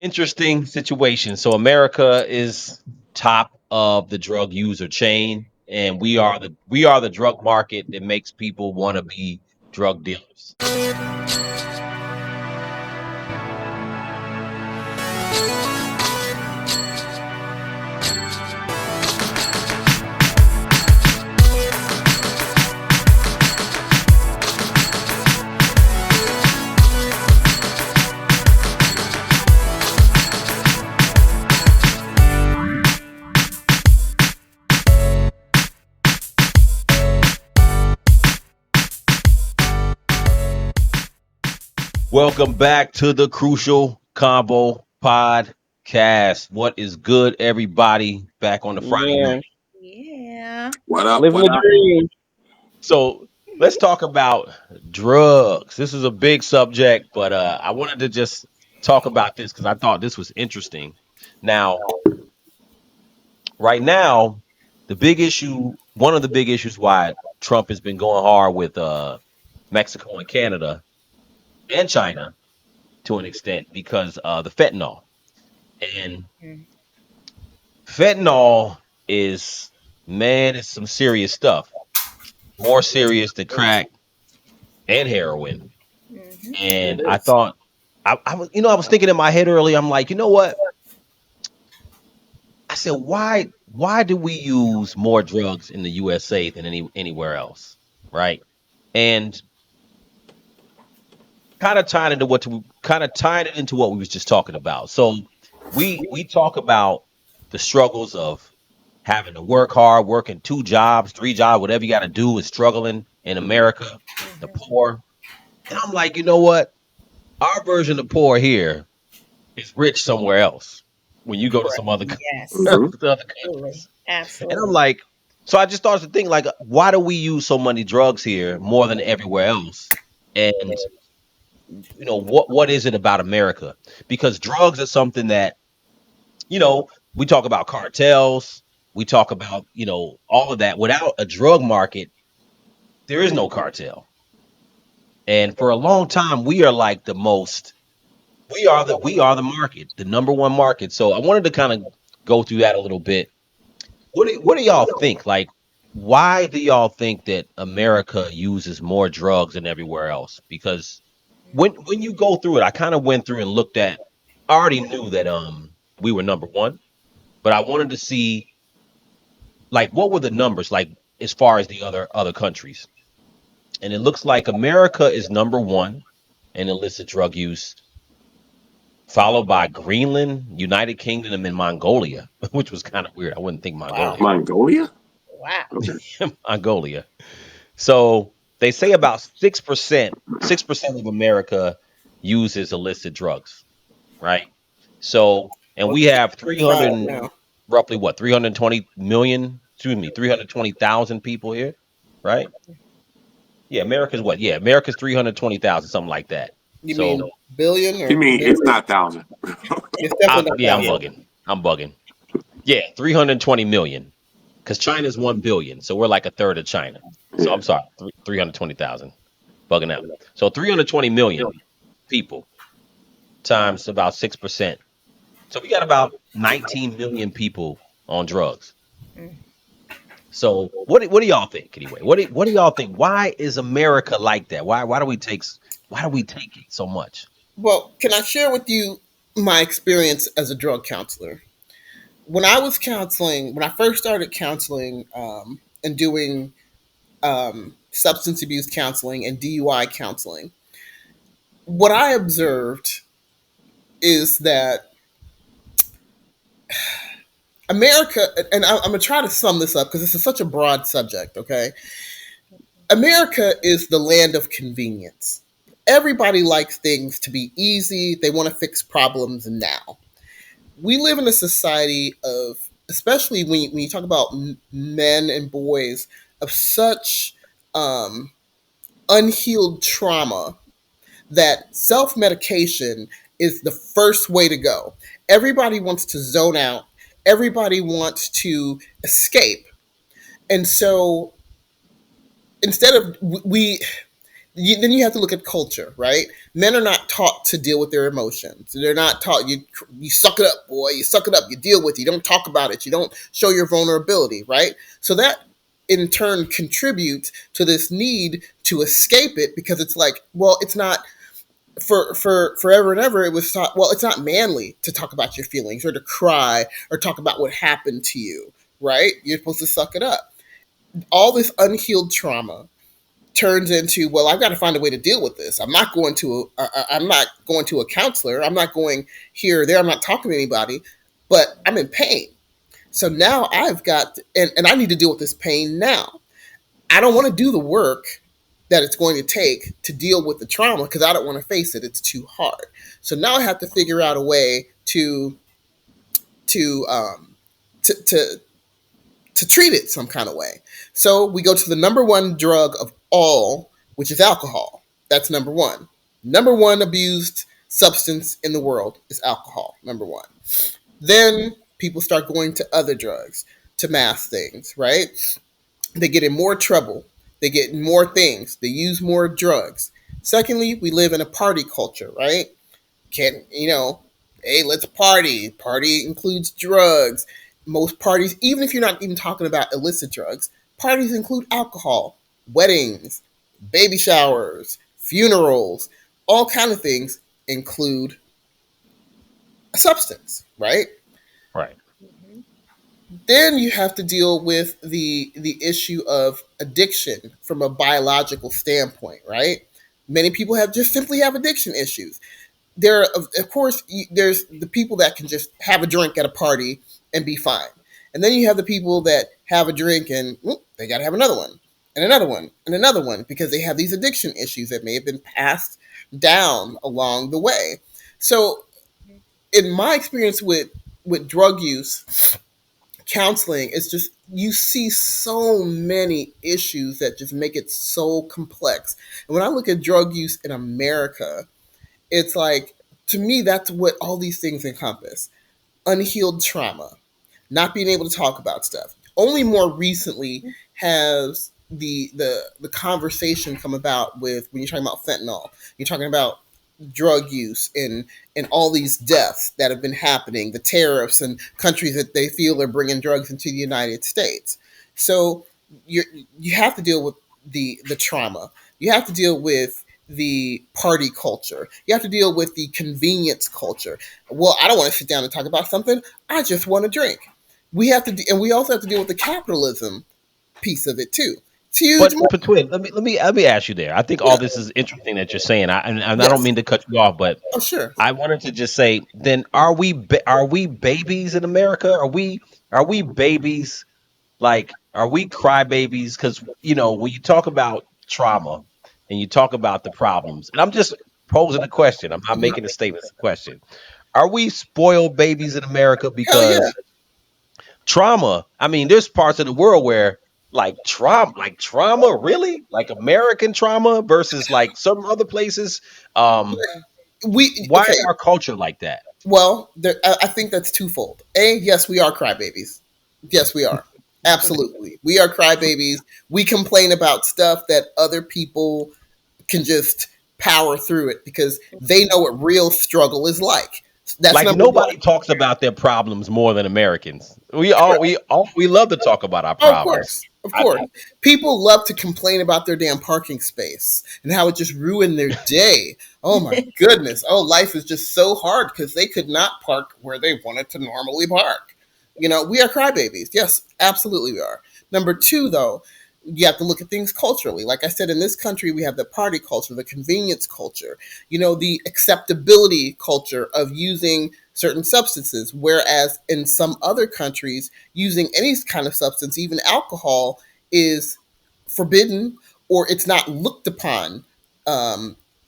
Interesting situation. So America is top of the drug user chain, and we are the drug market that makes people want to be drug dealers. Welcome back to the Crucial Combo Podcast. What is good, everybody? Back on the Friday night. Yeah, Yeah. What up? living What the up? dream. So let's talk about drugs. This is a big subject, but I wanted to just talk about this because I thought this was interesting. Now, right now, one of the big issues why Trump has been going hard with Mexico and Canada and China to an extent because the fentanyl. And Mm. fentanyl is, man, it's some serious stuff. More serious than crack and heroin. Mhm. It And I is. thought I was thinking in my head earlier, I'm like, you know what? I said, why do we use more drugs in the USA than anywhere else? Right. And kind of tying it into what we was just talking about. So we talk about the struggles of having to work hard, working two jobs, three jobs, whatever you got to do is struggling in America, the Mhm. poor. And I'm like, you know what? Our version of poor here is rich somewhere else. When you go to Correct. some other Yes. hmm to other Absolutely. countries, and I'm Absolutely. like, so I just started to think like, why do we use so many drugs here more than everywhere else? And what is it about America? Because drugs are something that we talk about cartels, we talk about all of that. Without a drug market, there is no cartel. And for a long time, we are like the most. We are the market, the number one market. So I wanted to kind of go through that a little bit. What do y'all think? Like, why do y'all think that America uses more drugs than everywhere else? Because when you go through it, I kind of went through and looked at. I already knew that we were number one, but I wanted to see like what were the numbers like as far as the other countries. And it looks like America is number one in illicit drug use, followed by Greenland, United Kingdom, and Mongolia, which was kind of weird. I wouldn't think Wow. Mongolia. Mongolia? Wow. Okay. Mongolia. So they say about 6% of America uses illicit drugs, right? So, and Well, we have 300 65 now. roughly what, 320 million, excuse me, 320,000 people here, right? Yeah, America's what? Yeah, America's 320,000, something like that. You mean So, billion You or mean it's million? not thousand? It's definitely yeah, not I'm thousand. bugging. I'm bugging. Yeah, 320 million because China's 1 billion. So we're like a third of China. So Yeah. I'm sorry, 320,000. Bugging out. So 320 million people times about 6%. So we got about 19 million people on drugs. Mm. So what do y'all think anyway? What do y'all think? Why is America like that? Why do we take it so much? Well, can I share with you my experience as a drug counselor? When I was counseling, when I first started counseling and doing substance abuse counseling and DUI counseling, what I observed is that America, and I'm going to try to sum this up because this is such a broad subject, okay? America is the land of convenience. Everybody likes things to be easy, they want to fix problems now. We live in a society of, especially when you talk about men and boys, of such um, unhealed trauma that self medication is the first way to go. Everybody wants to zone out, everybody wants to escape. And so instead of we Then you have to look at culture, right? Men are not taught to deal with their emotions. They're not taught. You suck it up, boy. You suck it up. You deal with it. You don't talk about it. You don't show your vulnerability, right? So that in turn contributes to this need to escape it, because it's like, well, it's not for forever and ever. It was thought, well, it's not manly to talk about your feelings or to cry or talk about what happened to you, right? You're supposed to suck it up. All this unhealed trauma turns into, well, I've got to find a way to deal with this. I'm not going to a counselor. I'm not going here or there. I'm not talking to anybody, but I'm in pain. So now I've got, and I need to deal with this pain now. I don't want to do the work that it's going to take to deal with the trauma because I don't want to face it. It's too hard. So now I have to figure out a way to to to to treat it some kind of way. So we go to the number one drug of all, which is alcohol. That's number one. Number one abused substance in the world is alcohol. Number one. Then people start going to other drugs to mask things, right? They get in more trouble. They get in more things. They use more drugs. Secondly, we live in a party culture, right? Can hey, let's party. Party includes drugs. Most parties, even if you're not even talking about illicit drugs, parties include alcohol, weddings, baby showers, funerals, all kind of things include a substance, right? Right. Mhm. Then you have to deal with the issue of addiction from a biological standpoint, right? Many people have just simply have addiction issues. There of course there's the people that can just have a drink at a party and be fine, and then you have the people that have a drink and they got to have another one and another one and another one because they have these addiction issues that may have been passed down along the way. So in my experience with drug use counseling, it's just you see so many issues that just make it so complex. And when I look at drug use in America, it's like, to me, that's what all these things encompass: unhealed trauma, not being able to talk about stuff. Only more recently has the conversation come about with, when you're talking about fentanyl, you're talking about drug use and all these deaths that have been happening, the tariffs and countries that they feel are bringing drugs into the United States. So you you have to deal with the trauma. You have to deal with the party culture. You have to deal with the convenience culture. Well, I don't want to sit down and talk about something. I just want to drink. We have to, and we also have to deal with the capitalism piece of it too. It's huge. But twin, let me ask you there. I think all Yeah. this is interesting that you're saying. And I don't Yes. mean to cut you off, but Oh, sure. I wanted to just say, then are we babies in America? Are we babies? Like, are we crybabies? Because when you talk about trauma and you talk about the problems, and I'm just posing a question. I'm not Mhm. making a statement. It's a question. Are we spoiled babies in America? Hell yeah. Because trauma. I mean, there's parts of the world where like trauma, really, like American trauma versus like some other places. Um, We why okay. is our culture like that? Well, I think that's twofold. A, yes, we are crybabies. Yes, we are. Absolutely, we are crybabies. We complain about stuff that other people can just power through it because they know what real struggle is like. That's Like number one. nobody talks about their problems more than Americans. We love to talk about our Oh, of problems. course. Of I course. think. People love to complain about their damn parking space and how it just ruined their day. Oh my goodness. Oh, life is just so hard because they could not park where they wanted to normally park. We are crybabies. Yes, absolutely we are. Number two, though, you have to look at things culturally. Like I said, in this country, we have the party culture, the convenience culture, the acceptability culture of using certain substances. Whereas in some other countries, using any kind of substance, even alcohol, is forbidden or it's not looked upon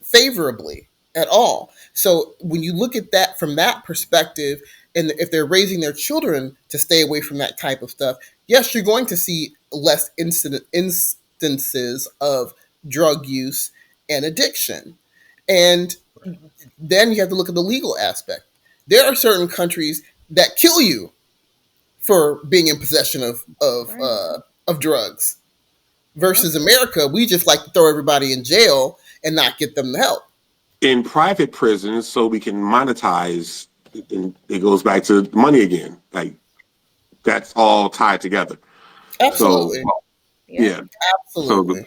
favorably at all. So when you look at that from that perspective, and if they're raising their children to stay away from that type of stuff, yes, you're going to see less instances of drug use and addiction. And then you have to look at the legal aspect. There are certain countries that kill you for being in possession of Right. drugs. Versus America, we just like to throw everybody in jail and not get them the help. In private prisons, so we can monetize, and it goes back to money again. Like that's all tied together. So Absolutely. Yeah. yeah, so Absolutely.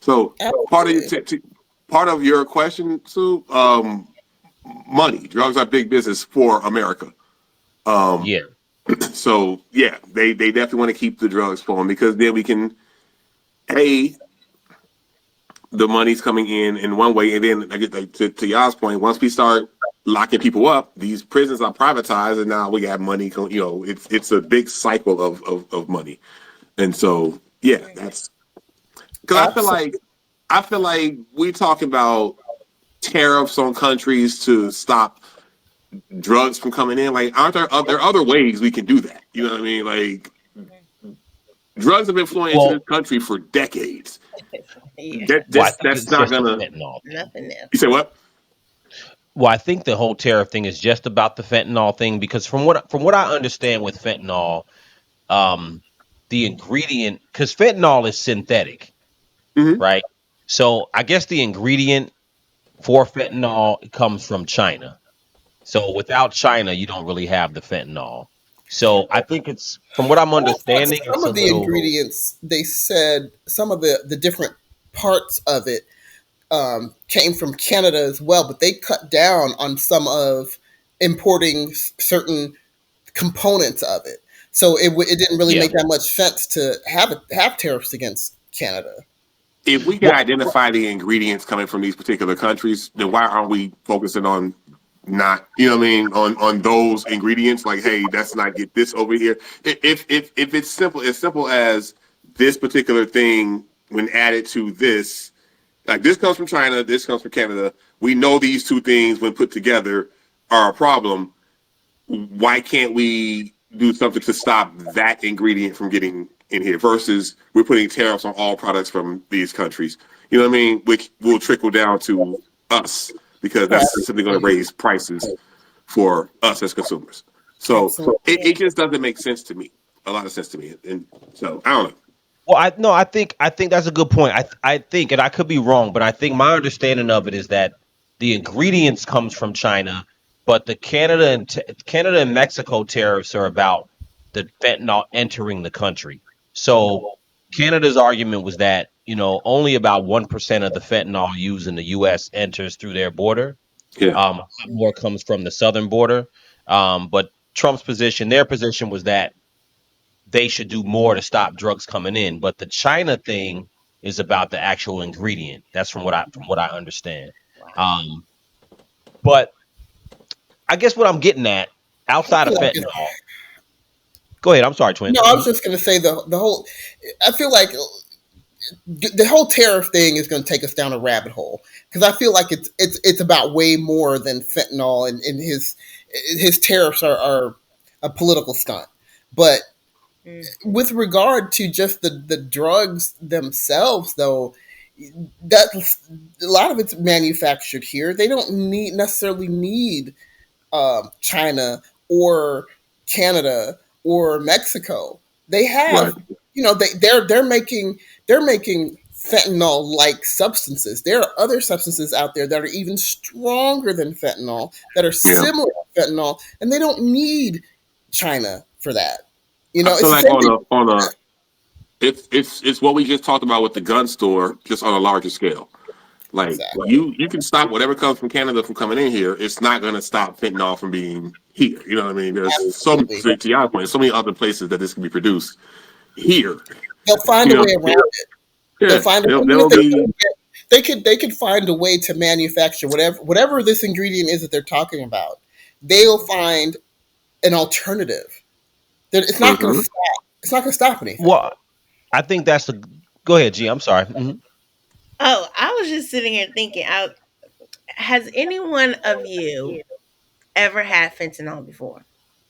so part of Absolutely. part of your question, Sue, money. Drugs are big business for America. Um, Yeah. so yeah, they definitely want to keep the drugs flowing because then we can a the money's coming in one way, and then I get like, to y'all's point. Once we start locking people up, these prisons are privatized, and now we got money. You know, it's a big cycle of money, and so yeah, that's because Absolutely. I feel like we talk about tariffs on countries to stop drugs from coming in. Like, aren't there other ways we can do that? You know what I mean? Like, drugs have been flowing into this Well, country for decades. Yeah. well, I think That's it's not just the gonna. fentanyl thing. Nothing else. You say what? Well, I think the whole tariff thing is just about the fentanyl thing because from what I understand with fentanyl, um, the ingredient because fentanyl is synthetic, Mm-hmm. right? So I guess the ingredient for fentanyl comes from China. So without China, you don't really have the fentanyl. So I think it's from what I'm I thought understanding, some it's a of the little ingredients, they said some of the different parts of it came from Canada as well, but they cut down on some of importing certain components of it. So it didn't really yeah. make that much sense to have tariffs against Canada. If we can Well, identify the ingredients coming from these particular countries, then why aren't we focusing on not, you know what I mean, on those ingredients? Like, hey, let's not get this over here. If it's simple as this particular thing when added to this, like this comes from China, this comes from Canada. We know these two things when put together are a problem. Why can't we do something to stop that ingredient from getting in here versus we're putting tariffs on all products from these countries? You know what I mean? Which will trickle down to us because that's simply going to Absolutely. raise prices for us as consumers. So Absolutely. it just doesn't make sense to me. A lot of sense to me. And so I don't know. well, I no, I think that's a good point. I think, and I could be wrong, but I think my understanding of it is that the ingredients comes from China, but the Canada and Mexico tariffs are about the fentanyl entering the country. So Canada's argument was that only about 1% of the fentanyl used in the U.S. enters through their border. Yeah. A lot more comes from the southern border. But their position was that they should do more to stop drugs coming in. But the China thing is about the actual ingredient. That's from what I understand. Wow. Um, but I guess what I'm getting at I outside of feel like fentanyl. Go ahead. I'm sorry, twin. no, I was just going to say the whole. I feel like the whole tariff thing is going to take us down a rabbit hole because I feel like it's about way more than fentanyl and his tariffs are a political stunt. But Mm. with regard to just the drugs themselves, though, that a lot of it's manufactured here. They don't necessarily need China or Canada or Mexico. They Right. have, they're making fentanyl like substances. There are other substances out there that are even stronger than fentanyl that are Yeah. similar to fentanyl, and they don't need China for that. I feel It's the like same thing. on a it's what we just talked about with the gun store, just on a larger scale. Like Exactly. you can stop whatever comes from Canada from coming in here. It's not going to stop fentanyl from being here. You know what I mean? There's so Absolutely. to your point, so many other places that this can be produced here. They'll find You a know, way around it. They'll yeah, find a, even there'll if they be can't get, they could find a way to manufacture whatever this ingredient is that they're talking about. They'll find an alternative. That it's not going to mhm. stop. It's not going to stop anything. Well, I think that's the. Go ahead, G. I'm sorry. Mhm. Oh, I was just sitting here thinking. Has any one of you ever had fentanyl before,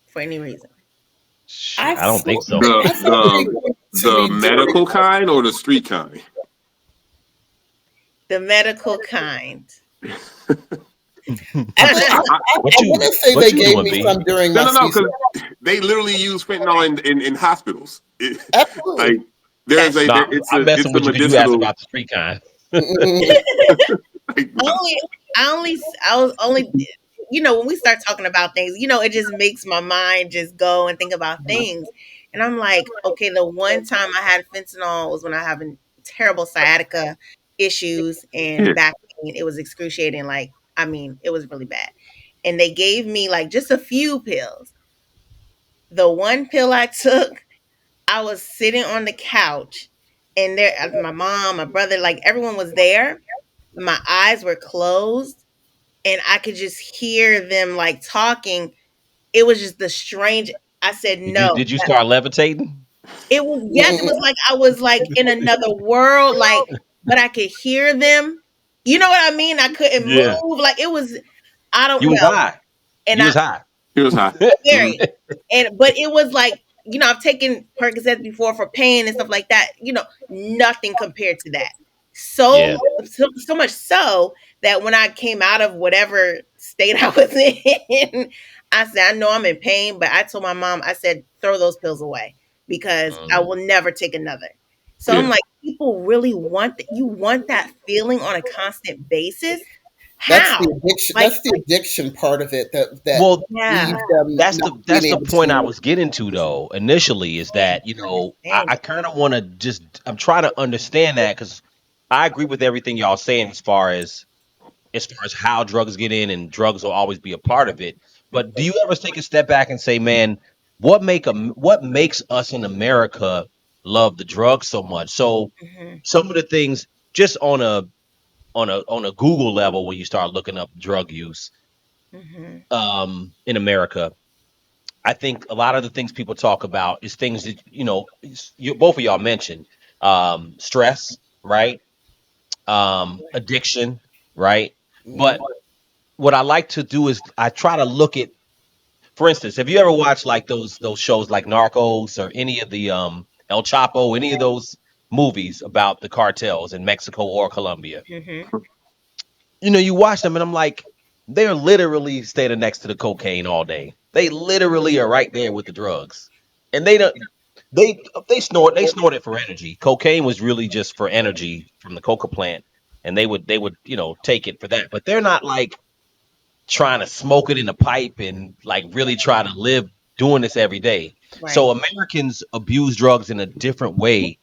for any reason? Shit, I I don't think thought so. the I thought they the were to the be doing. medical kind or the street kind. The medical kind. I, be- I, I, What I you want to say what they you gave doing, me B? some during no, my no, no, C. because they literally use fentanyl in hospitals. Like Absolutely. There's That's a No, there, I'm messing it's a with you because you asked medicinal. about the street kind. Mm-mm. Like, no. only I was only when we start talking about things, it just makes my mind just go and think about things. And I'm like, okay, the one time I had fentanyl was when I having terrible sciatica issues and Yeah. back pain. It was excruciating. Like, I mean, it was really bad. And they gave me like just a few pills. The one pill I took, I was sitting on the couch and there my mom, my brother, like everyone was there. My eyes were closed and I could just hear them like talking. It was just the strange. I said Did you no. did you start levitating? It was yes, it Mm-mm. was like I was like in another world, like but I could hear them. You know what I mean? I couldn't Yeah. move. Like it was I don't You was know. high. And You I was high. He was high. Hmm. very. And but it was like, I've taken Percocets before for pain and stuff like that. Nothing compared to that. Yeah. So much so that when I came out of whatever state I was in, I said, I know I'm in pain, but I told my mom, I said, throw those pills away because I Mm. will never take another. So I'm Yeah. like, people really want that. You want that feeling on a constant basis. That's the How? addiction. Like, That's the addiction part of it that Well, yeah, leaves them that's not the being that's the able point I to. was getting to though initially is I that understand. I kind of want to just I'm trying to understand that because I agree with everything y'all saying as far as how drugs get in and drugs will always be a part of it. But do you ever take a step back and say, man, what makes us in America love the drugs so much? So Mhm, some of the things just on a Google level when you start looking up drug use mhm, in America, I think a lot of the things people talk about is things that both of y'all mentioned, stress, right? Addiction, right? Mhm. But what I like to do is I try to look at, for instance, have you ever watched like those shows like Narcos or any of the El Chapo, any of those movies about the cartels in Mexico or Colombia? mhm. You watch them and I'm like, they're literally standing next to the cocaine all day. They literally are right there with the drugs. And they snort it for energy. Cocaine was really just for energy from the coca plant. And they would take it for that. But they're not like trying to smoke it in a pipe and like really try to live doing this every day. Right. So Americans abuse drugs in a different way.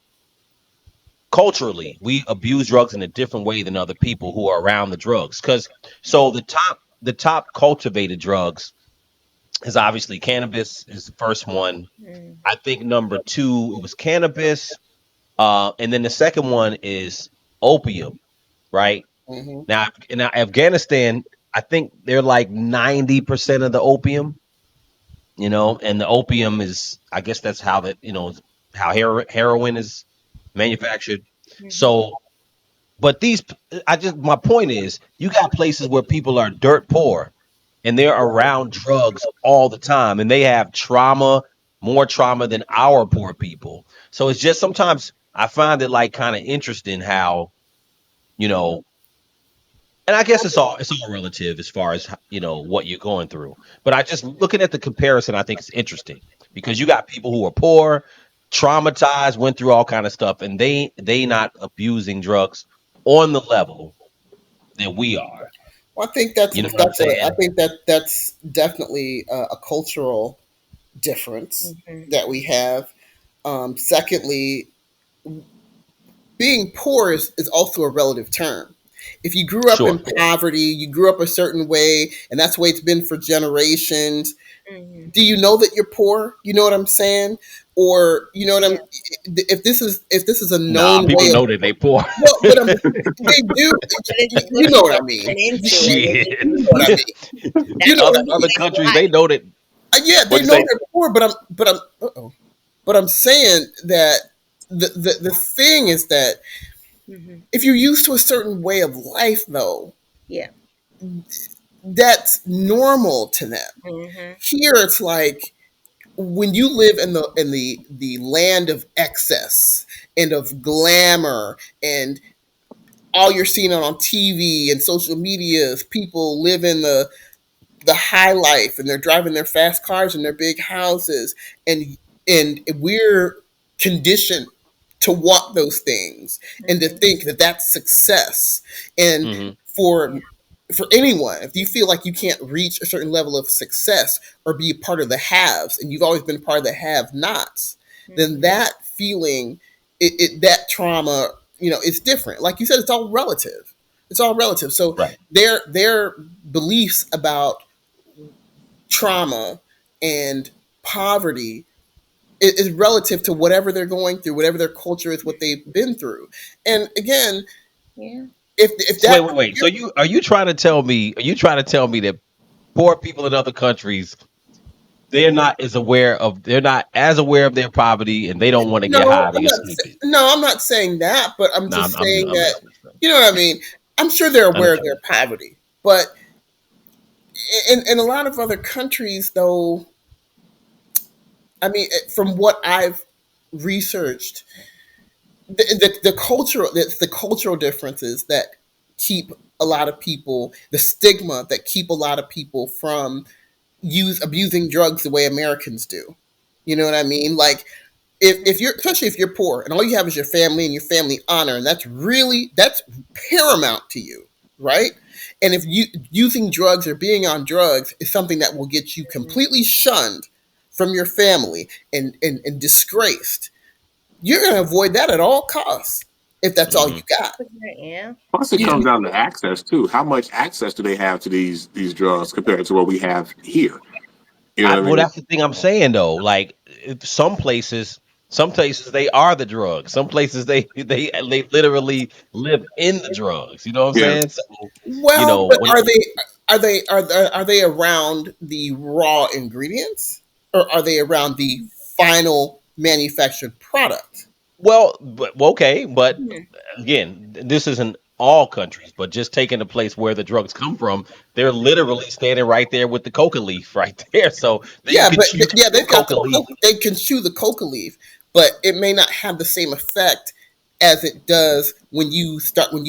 Culturally, we abuse drugs in a different way than other people who are around the drugs. Because so the top cultivated drugs is obviously cannabis is the first one. Mm, I think number two it was cannabis, and then the second one is opium, right? Mhm. Now Afghanistan, I think they're like 90% of the opium, and the opium is, I guess that's how how heroin is manufactured. mhm. So but my point is, you got places where people are dirt poor and they're around drugs all the time and they have trauma, more trauma than our poor people. So it's just sometimes I find it like kind of interesting how, you know, and I guess it's all relative as far as what you're going through. But I just looking at the comparison, I think it's interesting because you got people who are poor, traumatized, went through all kind of stuff, and they not abusing drugs on the level that we are. Well, I think that's You know what I'm that's a. I saying? think that's definitely a cultural difference Mhm. that we have. Secondly, being poor is also a relative term. If you grew up in Sure. poverty, you grew up a certain way, and that's the way it's been for generations. Mhm. Do you know that you're poor? You know what I'm saying? Or you know what I'm? Yeah. If this is a Nah, known people way of, know that they poor. well, but they do. But it's You what know you what I let mean. them into and Shit. You know what I mean. You that's know what other I other mean. countries life. they know that. Yeah, they What you know say? they're poor, but I'm saying that the thing is that Mhm. if you're used to a certain way of life, though, Yeah. that's normal to them. Mhm. Here, it's like when you live in the land of excess and of glamour, and all you're seeing on TV and social media is people living the high life, and they're driving their fast cars and their big houses, and we're conditioned to want those things and to think that that's success. And Hmm. for for anyone, if you feel like you can't reach a certain level of success or be a part of the haves, and you've always been part of the have-nots, then that feeling, that trauma, is different. Like you said, it's all relative. It's all relative. So Right. their beliefs about trauma and poverty is relative to whatever they're going through, whatever their culture is, what they've been through. And again, Yeah. if So wait, that wait, wait. So you are you trying to tell me? Are you trying to tell me that poor people in other countries they're not as aware of their poverty and they don't want to get high to escape it? no, I'm not saying that, but I'm No, just saying I'm that, messing with you. you know what I mean. I'm sure they're I know aware what of you their mean. poverty, but in a lot of other countries, though, I mean, from what I've researched, the cultural differences that keep a lot of people, the stigma that keep a lot of people from use abusing drugs the way Americans do. You know what I mean? Like, if you're, especially if you're poor and all you have is your family and your family honor, and that's paramount to you, right? And if you using drugs or being on drugs is something that will get you completely shunned from your family and disgraced, you're going to avoid that at all costs if that's all you Hmm. got. Yeah. Plus, it You comes know, down to access too. How much access do they have to these drugs compared to what we have here? You know what I Well, mean? that's the thing I'm saying though. Like some places they are the drugs. Some places they literally live in the drugs. You know what I'm Yeah. saying? So well, but when are they around the raw ingredients, or are they around the final manufactured product? well, okay, but Mhm. again, this isn't all countries, but just taking the place where the drugs come from, they're literally standing right there with the coca leaf right there. So you Yeah, can but chew yeah, the they've got coca the leaf. they can chew the coca leaf, but it may not have the same effect as it does when you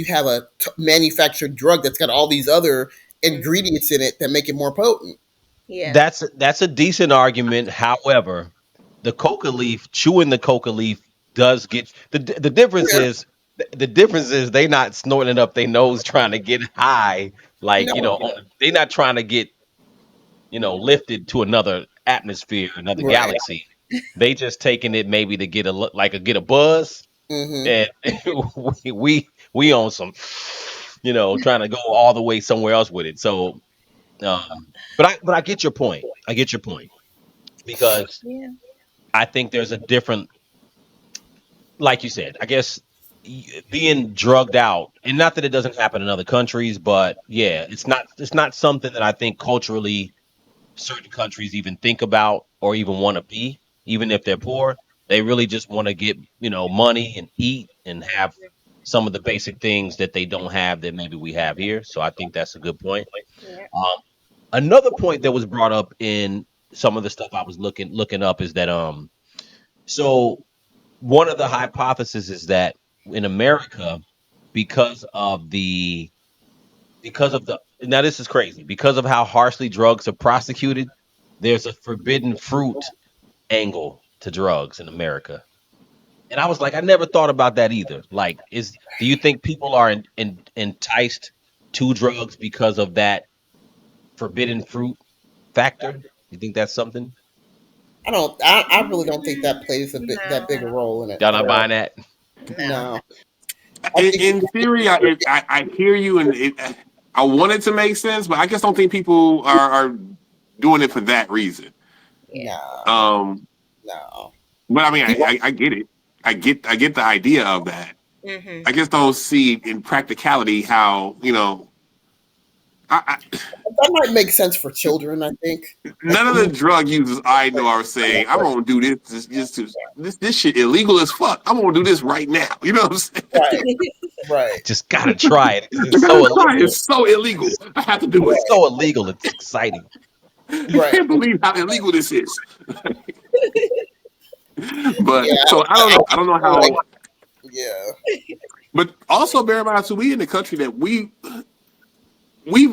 have a manufactured drug that's got all these other Mhm. ingredients in it that make it more potent. Yeah. That's a decent argument. However, the coca leaf, chewing the coca leaf does get the difference Yeah, is the difference is they not snorting it up their nose trying to get high, like no, they not trying to get lifted to another atmosphere, another right. galaxy. They just taking it maybe to get get a buzz, Hmm. and we on some, trying to go all the way somewhere else with it. So, but I get your point. I get your point because Yeah. I think there's a different, like you said, I guess being drugged out, and not that it doesn't happen in other countries, but yeah, it's not something that I think culturally certain countries even think about or even want to be, even if they're poor. They really just want to get, money and eat and have some of the basic things that they don't have that maybe we have here. So I think that's a good point. Yeah. Um, Another point that was brought up in some of the stuff I was looking up is that so one of the hypotheses is that in America, because of the because of the now this is crazy, because of how harshly drugs are prosecuted, there's a forbidden fruit angle to drugs in America. And I was like, I never thought about that either. Like, do you think people are enticed to drugs because of that forbidden fruit factor? You think that's something? I don't. I really don't think that plays that big a No. role in it Y'all at not all. buying that? No. No, I In, think in theory, I hear you, and I want it to make sense, but I just don't think people are doing it for that reason. Yeah. no, Um, no. but I mean, People, I get it. I get the idea of that. Mhm. I just don't see in practicality how that might make sense for children. I think. Like, none of the drug users I know are saying, "I'm gonna do this shit illegal as fuck. I'm gonna do this right now." You know what I'm saying? right, right, I just gotta try it because I it's so gotta try. illegal. It's so illegal. I have to do It's it. right, so illegal. It's exciting. You right. can't believe how illegal this is. But Yeah, so I don't I know. I don't know feel like, how. yeah, But also bear in mind, too, we in the country that we've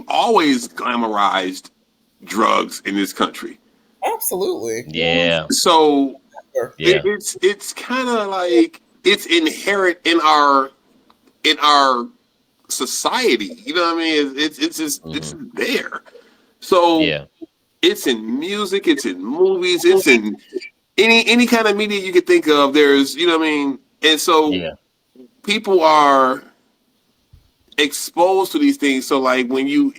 always glamorized drugs in this country. absolutely. Yeah. Yeah, So Sure. yeah. it's kind of like. it's inherent in our society. You know what I mean? It's just it's Hmm. there. So Yeah. it's in music, it's in movies, it's in any kind of media you could think of. There's you know what I mean, and so Yeah. people are exposed to these things. So like when you,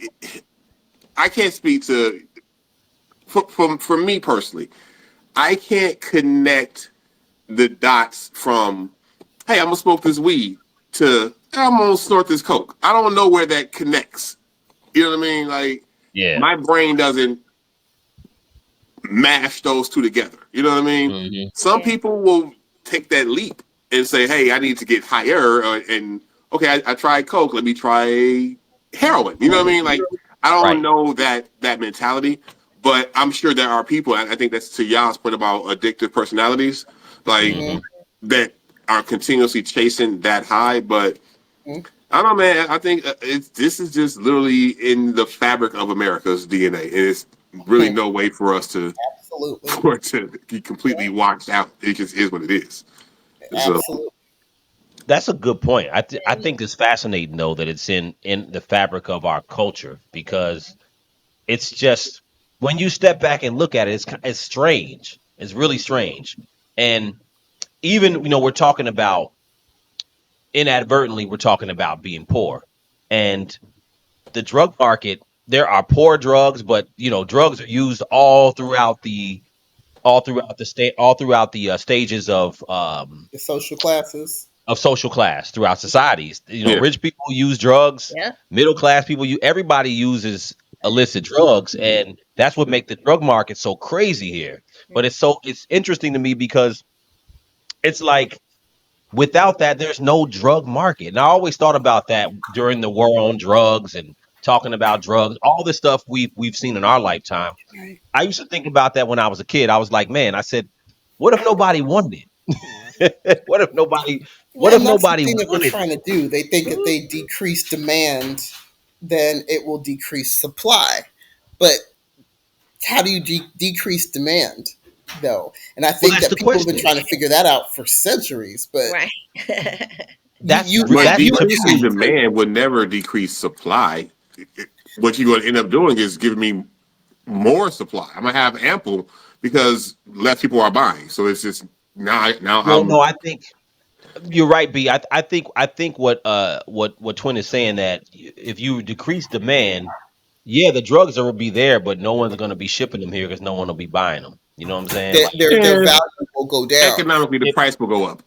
I can't speak to for me personally. I can't connect the dots from hey, I'm gonna smoke this weed to hey, I'm gonna snort this coke. I don't know where that connects. You know what I mean? Like Yeah. my brain doesn't mash those two together. You know what I mean? Hmm. Some Yeah. people will take that leap and say, "Hey, I need to get higher," and okay, I tried coke. Let me try heroin. You know what I mean? Like I don't Right. know that mentality, but I'm sure there are people. I think that's to y'all's point about addictive personalities, like Mm-hmm. Hmm. that are continuously chasing that high. But Mm-hmm. I don't know, man. I think this is just literally in the fabric of America's DNA, and it's really no way for us to Absolutely. for it to be completely washed out. It just is what it is. So Absolutely. That's a good point. I think it's fascinating though that it's in the fabric of our culture because it's just when you step back and look at it, it's strange. It's really strange. And even we're talking about inadvertently we're talking about being poor and the drug market. There are poor drugs, but drugs are used all throughout the state, all throughout the stages The social classes. of social class throughout societies. yeah, Rich people use drugs, Yeah. middle class people use everybody uses illicit drugs, and that's what make the drug market so crazy here. But it's interesting to me because it's like without that, there's no drug market. And I always thought about that during the war on drugs and talking about drugs, all the stuff we've seen in our lifetime. Right. I used to think about that when I was a kid. I was like, man, I said, what if nobody wanted it? what if nobody what Well, if and that's the nobody thing that they're wanted trying to do. They think if they decrease demand, then it will decrease supply. But how do you decrease demand, though? And I Well, think that's that the people have been question. trying to figure that out for centuries. But Right. That's but that's you but decreasing see, agree to demand would never decrease supply. What you're going to end up doing is giving me more supply. I'm gonna have ample because less people are buying. So it's just now well, I'm no, I think you're right, B. I think what Twin is saying that if you decrease demand, yeah, the drugs will be there, but no one's going to be shipping them here because no one will be buying them. You know what I'm saying? that Like, their yeah, value will go down. economically the it, price will go up.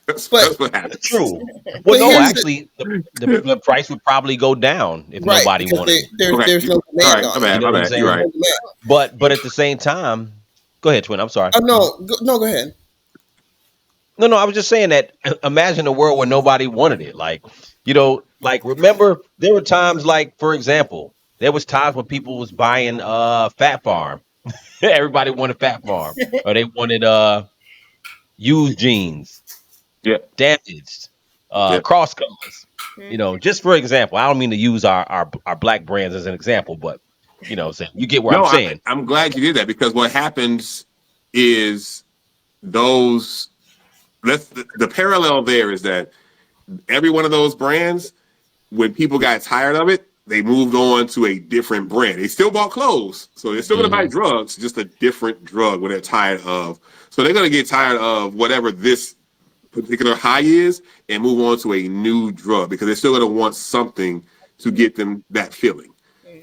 But That's what happens. true. Well, but no, here's the actually, the price would probably go down if right nobody because wanted it. Okay, there's no all demand right, on it. You know my what I'm bad. You're There's saying? right. no demand. But at the same time, go ahead, Twin. I'm sorry. Oh no, no, go ahead. No, no, I was just saying that imagine a world where nobody wanted it. Like remember there were times like for example, there was times when people was buying Fat Farm. Everybody wanted Fat Farm or they wanted used jeans, Yeah, damaged, yeah. cross colors. Mhm. Just for example, I don't mean to use our black brands as an example, but what I'm saying you get where I'm No, saying. I'm glad you did that because what happens is those. Let's the parallel there is that every one of those brands when people got tired of it, they moved on to a different brand. They still bought clothes, so they're still going to buy Hmm. drugs, just a different drug when they're tired of. So they're going to get tired of whatever this particular high is and move on to a new drug because they're still going to want something to get them that feeling.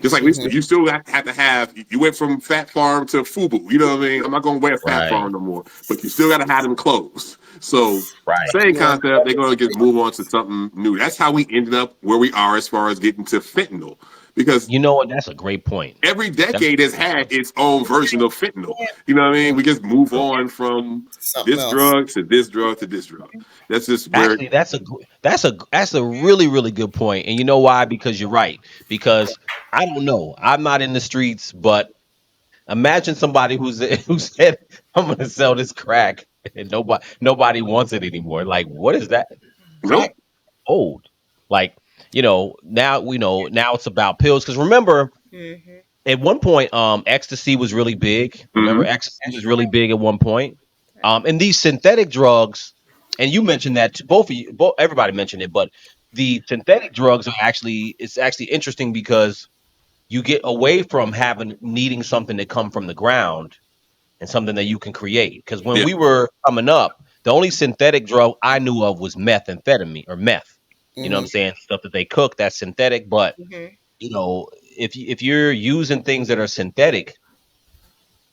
Just like Hmm. you still have to have. You went from Fat Farm to Fubu. You know what I mean? I'm not going to wear Fat Right, Farm no more, but you still got to have them clothes. So right. same Yeah. concept. They're going to just move on to something new. That's how we ended up where we are as far as getting to fentanyl, because You know what? That's a great point. every That's decade a has great had point. its own version of fentanyl. Yeah. You know what I mean? Mm. We just move True. on from Something this else. drug to this drug to this drug. That's just where Actually, that's a really really good point, and you know why? Because you're right. Because I don't know, I'm not in the streets, but imagine somebody who said, "I'm going to sell this crack," and nobody wants it anymore. Like, what is that? Crack nope. old. Like, now we know now it's about pills. Because remember, Mhm. at one point, ecstasy was really big. Remember, Mm-hmm. ecstasy was really big at one point. And these synthetic drugs. and you mentioned that both of you, both everybody mentioned it, but the synthetic drugs are actually it's actually interesting because you get away from having needing something to come from the ground and something that you can create. Because when Yeah, we were coming up, the only synthetic drug I knew of was methamphetamine or meth. You know what I'm Hmm. saying? Stuff that they cook that's synthetic. But Mhm. if you're using things that are synthetic,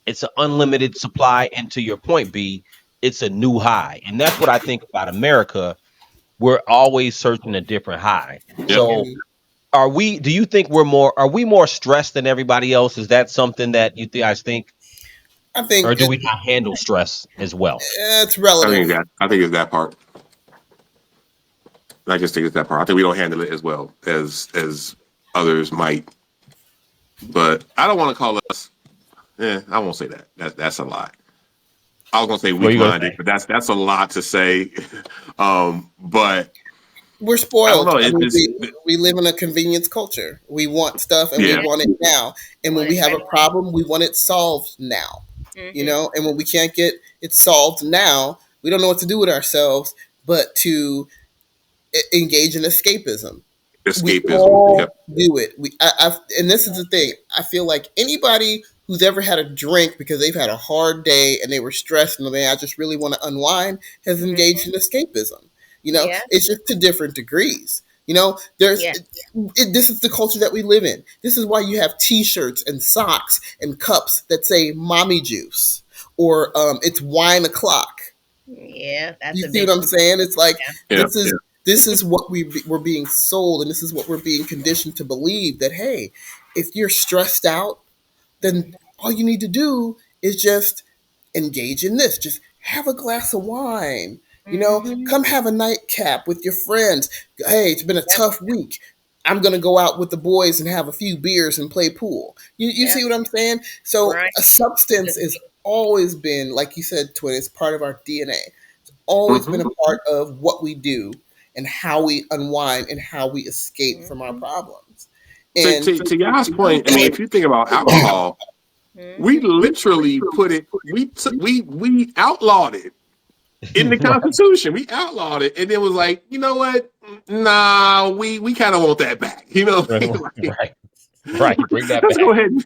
it's an unlimited supply. And to your point, B, it's a new high. And that's what I think about America. We're always searching a different high. yeah. So do you think are we more stressed than everybody else? Is that something that you guys think, I or think do we not handle stress as well? it's relative. I think it's that part. I just think it's that part. I think we don't handle it as well as others might. But I don't want to call us. I won't say that. That's a lie. I was gonna say What are weak you gonna minded, say? but that's a lot to say. But We're I don't spoiled. know. I mean, It's we live in a convenience culture. We want stuff and we yeah. Yeah. want it now. And when Want we it have right a problem, we want it solved now. You Mhm. know, and when we can't get it solved now, we don't know what to do with ourselves but to engage in escapism. We Escapism. all Yep. do it. And this is the thing. I feel like anybody who's ever had a drink because they've had a hard day and they were stressed and I just really want to unwind has engaged in Mhm. escapism. You know, Yeah. it's just to different degrees. You know, there's Yeah. this is the culture that we live in. This is why you have T-shirts and socks and cups that say "mommy juice" or "it's wine o'clock." Yeah. That's You a see what big I'm one. saying? It's like Yeah. Yeah. this is what we're being sold, and this is what we're being conditioned to believe that hey, if you're stressed out, then all you need to do is just engage in this. Just have a glass of wine. You know, Mhm. come have a nightcap with your friends. Hey, it's been a Yep. tough week. I'm gonna go out with the boys and have a few beers and play pool. You Yep. see what I'm saying? So Right. a substance has always been, like you said, Twin, it's part of our DNA. It's always been Hmm. a part of what we do and how we unwind and how we escape from our Mhm. problems. To, And to to y'all's point, I mean, if you think about alcohol, we Mhm. literally put it. We outlawed it in the Right, Constitution. We outlawed it, and it was like, you know what? Nah, we kind of want that back. You know, what I mean? right, Like, right, right. Bring that let's go back. ahead and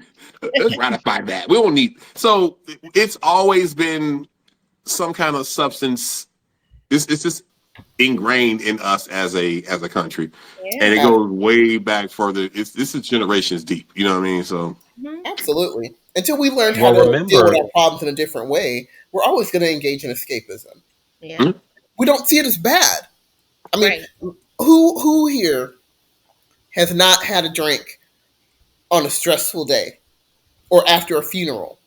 let's ratify that. We don't need. So it's always been some kind of substance. It's just ingrained in us as a country, and Yeah. it goes way back further. This is generations deep. You know what I mean? So Mhm. absolutely. Until we learned how Well, to deal with remember, our problems in a different way, we're always going to engage in escapism. Yeah. mm, We don't see it as bad. I mean, Right. who here has not had a drink on a stressful day or after a funeral?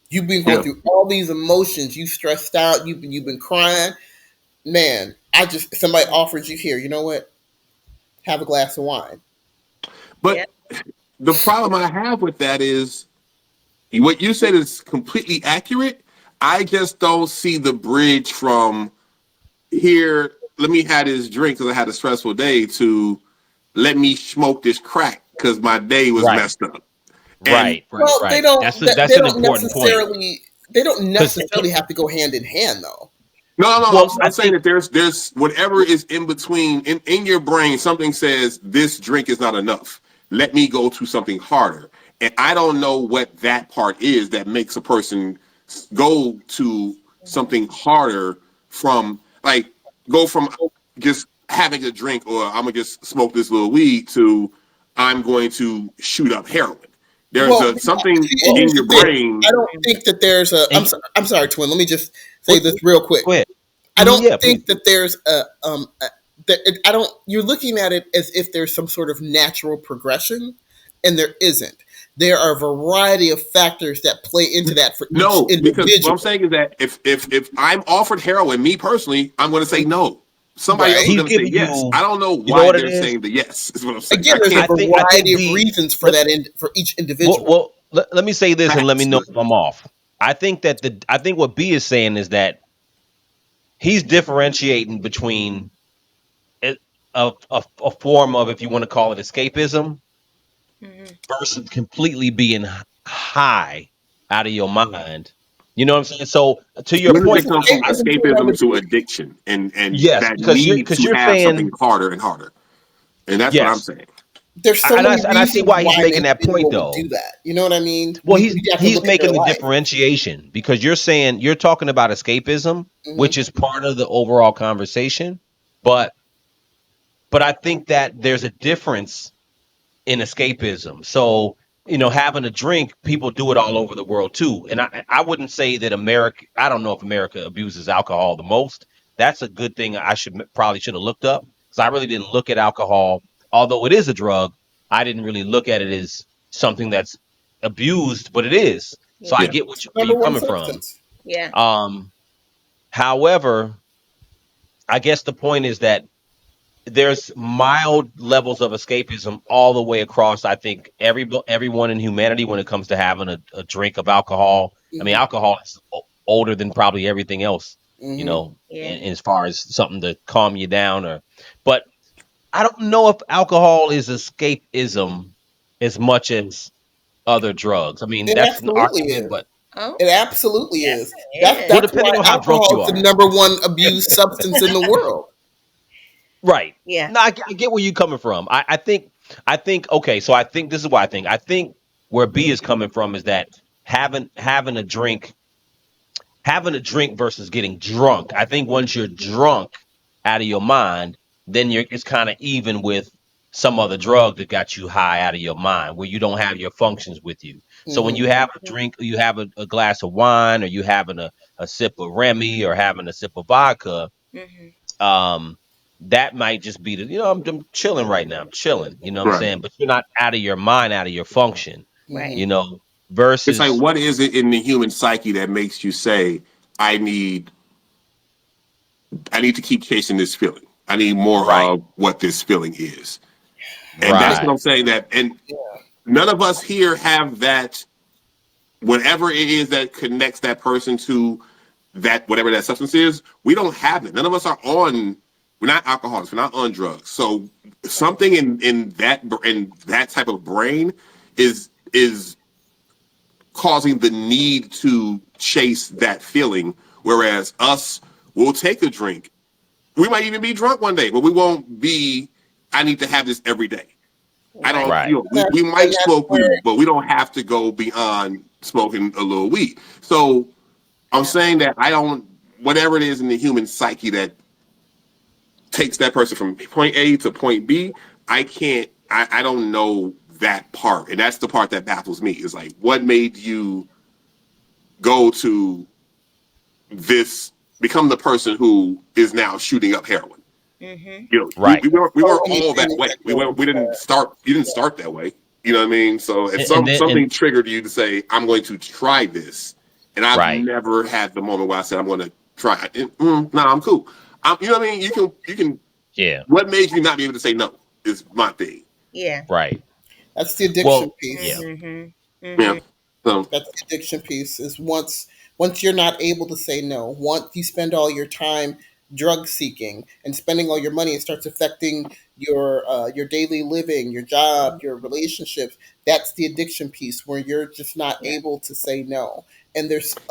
You've been going yeah. through all these emotions. You stressed out. You've been crying. Man, I just somebody offers you here. You know what? Have a glass of wine. Yep. But the problem I have with that is what you said is completely accurate. I just don't see the bridge from here. Let me have this drink because I had a stressful day to let me smoke this crack because my day was right, messed up. And right, right, Well, they right. don't. That's They an don't important point necessarily. They don't because necessarily have to go hand in hand, though. no, well, I'm I saying think that there's whatever is in between in your brain. Something says this drink is not enough. Let me go to something harder, and I don't know what that part is that makes a person go to something harder from like go from just having a drink or I'm gonna just smoke this little weed to I'm going to shoot up heroin. There's Well, a something and well, here's in the your thing. brain. I don't think that there's a. and I'm sorry, Twin. Let me just say what, this real quick. go ahead. I don't Yeah, please. think that there's that I don't. You're looking at it as if there's some sort of natural progression, and there isn't. There are a variety of factors that play into that for each No, because what I'm individual. saying is that if I'm offered heroin, me personally, I'm going to say no. Somebody else is Right. He's going to say giving yes. you, I don't know you know why what it they're is. saying the yes. Is what I'm saying. Again, I there's a can't. I think variety of B. reasons for that for each individual. Let me say this and let me Facts. know if I'm off. I think what B is saying is that he's differentiating between it, a form of, if you want to call it escapism, Mhm. versus completely being high out of your mind You know what I'm saying? So to your When does point, it come from Escapism to another escapism to degree. addiction and yes, that need because to you're have something saying harder and harder? And that's what I'm yes, saying. There's so many and I see reasons why he's why an making that point individual would though. do that. You know what I mean? Well, We have to he's look at their making the life. differentiation because you're saying you're talking about escapism, which Hmm. is part of the overall conversation, but I think that there's a difference in escapism. So, having a drink, people do it all over the world too. And I wouldn't say that America, I don't know if America abuses alcohol the most. That's a good thing I probably should have looked up because I really didn't look at alcohol, although it is a drug, I didn't really look at it as something that's abused, but it is. So I Yeah. Yeah. get It's the where number you're one coming from. substance. Yeah. Um, However, I guess the point is that there's mild levels of escapism all the way across. I think everyone in humanity when it comes to having a drink of alcohol. I mean, Hmm. alcohol is older than probably everything else. Hmm. Yeah. As far as something to calm you down, but I don't know if alcohol is escapism as much as other drugs. I mean, It that's an absolutely argument, is. but Oh, It absolutely yes, is. it well, is. That's why depending on how drunk alcohol you is the are. number one abused substance in the world. Right. Yeah. No, I get where you're coming from. I think okay, so I think this is what I think. I think where B is coming from is that having a drink versus getting drunk. I think once you're drunk out of your mind, then it's kind of even with some other drug that got you high out of your mind, where you don't have your functions with you. So when Hmm. you have a drink, you have a glass of wine, or you having a sip of Remy, or having a sip of vodka, Hmm. um that might just be I'm chilling right now. I'm chilling, you know what I'm Right. saying? But you're not out of your mind, out of your function, Hmm. Right. you know, It's like, versus what is it in the human psyche that makes you say, I need, I need to keep chasing this feeling. I need more right, of what this feeling is. And that's what right, I'm saying that, and none of us here have that, whatever it is that connects that person to that, whatever that substance is, we don't have it. None of us are on, we're not alcoholics, we're not on drugs. So something in that type of brain is causing the need to chase that feeling. Whereas us, we'll take a drink. We might even be drunk one day, but we won't be, I need to have this every day. I Right. don't, right. we And might that's smoke where weed, but we don't have to go beyond smoking a little weed. So I'm Yeah. saying that I don't, whatever it is in the human psyche that takes that person from point A to point B, I can't, I don't know that part. And that's the part that baffles me is like, what made you go to this, become the person who is now shooting up heroin? Hmm. You know, Right. we so weren't many all that things way. that go into We didn't that. start, you didn't start that way. You know what I mean? So if And then and something triggered you to say, I'm going to try this, and I've right. never had the moment where I said, I'm going to try it. Nah, I'm cool. You know what I mean? You can, Yeah. what made you not be able to say no is my thing. Yeah. Right. That's the addiction Well, yeah. piece. Hmm. Yeah. Hmm. So, That's the addiction piece. Is once you're not able to say no, once you spend all your time drug seeking and spending all your money, it starts affecting your daily living, your job, your relationships. That's the addiction piece where you're just not Yeah. able to say no. And